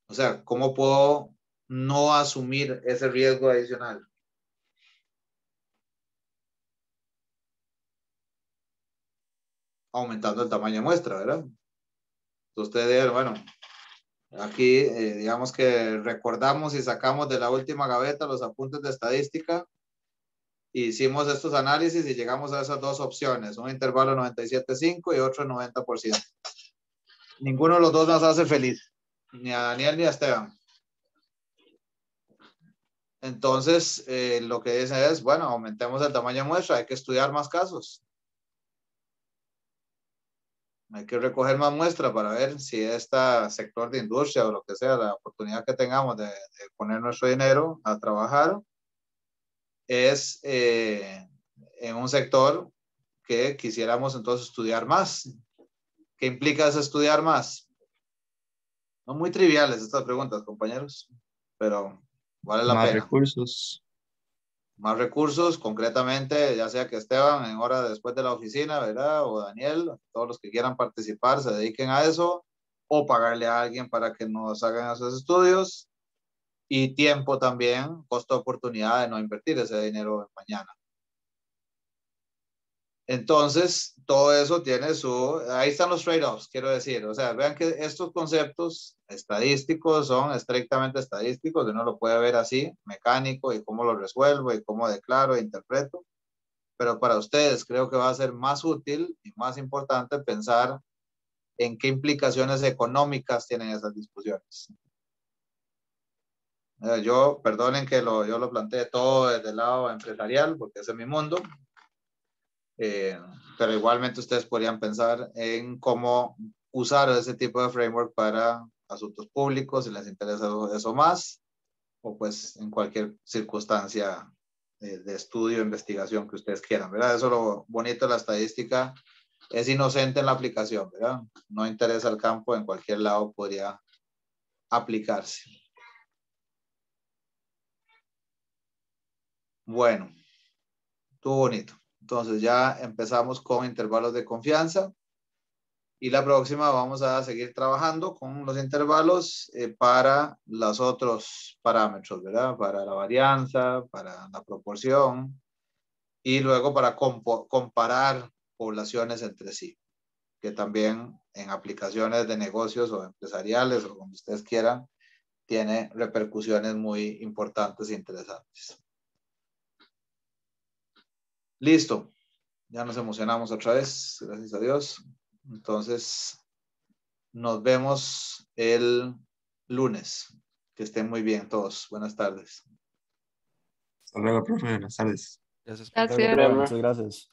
Speaker 1: O sea, ¿cómo puedo no asumir ese riesgo adicional? Aumentando el tamaño de muestra, ¿verdad? Entonces ustedes, bueno, aquí digamos que recordamos y sacamos de la última gaveta los apuntes de estadística. Hicimos estos análisis y llegamos a esas dos opciones, un intervalo 97.5 y otro 90%. Ninguno de los dos nos hace feliz, ni a Daniel ni a Esteban. Entonces, lo que dice es, bueno, aumentemos el tamaño de muestra, hay que estudiar más casos. Hay que recoger más muestra para ver si este sector de industria o lo que sea, la oportunidad que tengamos de poner nuestro dinero a trabajar es en un sector que quisiéramos entonces estudiar más. ¿Qué implica eso, estudiar más? No muy triviales estas preguntas, compañeros, pero vale la
Speaker 3: Más
Speaker 1: pena.
Speaker 3: recursos.
Speaker 1: Más recursos, concretamente, ya sea que Esteban en hora después de la oficina, ¿verdad? O Daniel, todos los que quieran participar se dediquen a eso, o pagarle a alguien para que nos hagan esos estudios, y tiempo también, costo de oportunidad de no invertir ese dinero mañana. Entonces, todo eso tiene ahí están los trade-offs, quiero decir. O sea, vean que estos conceptos estadísticos son estrictamente estadísticos, uno lo puede ver así, mecánico, y cómo lo resuelvo, y cómo declaro e interpreto. Pero para ustedes creo que va a ser más útil y más importante pensar en qué implicaciones económicas tienen esas discusiones. Perdonen que yo lo planteé todo desde el lado empresarial, porque ese es mi mundo. Pero igualmente ustedes podrían pensar en cómo usar ese tipo de framework para asuntos públicos, si les interesa eso más, o pues en cualquier circunstancia de estudio, investigación que ustedes quieran, ¿verdad? Eso es lo bonito de la estadística, es inocente en la aplicación, ¿verdad? No interesa el campo, en cualquier lado podría aplicarse. Bueno, estuvo bonito. Entonces ya empezamos con intervalos de confianza. Y la próxima vamos a seguir trabajando con los intervalos para los otros parámetros, ¿verdad? Para la varianza, para la proporción y luego para comparar poblaciones entre sí, que también en aplicaciones de negocios o empresariales o como ustedes quieran, tiene repercusiones muy importantes e interesantes. Listo. Ya nos emocionamos otra vez, gracias a Dios. Entonces, nos vemos el lunes. Que estén muy bien todos. Buenas tardes.
Speaker 3: Hasta luego, profe. Buenas tardes.
Speaker 7: Gracias,
Speaker 8: Gracias.
Speaker 7: profe. Muchas gracias.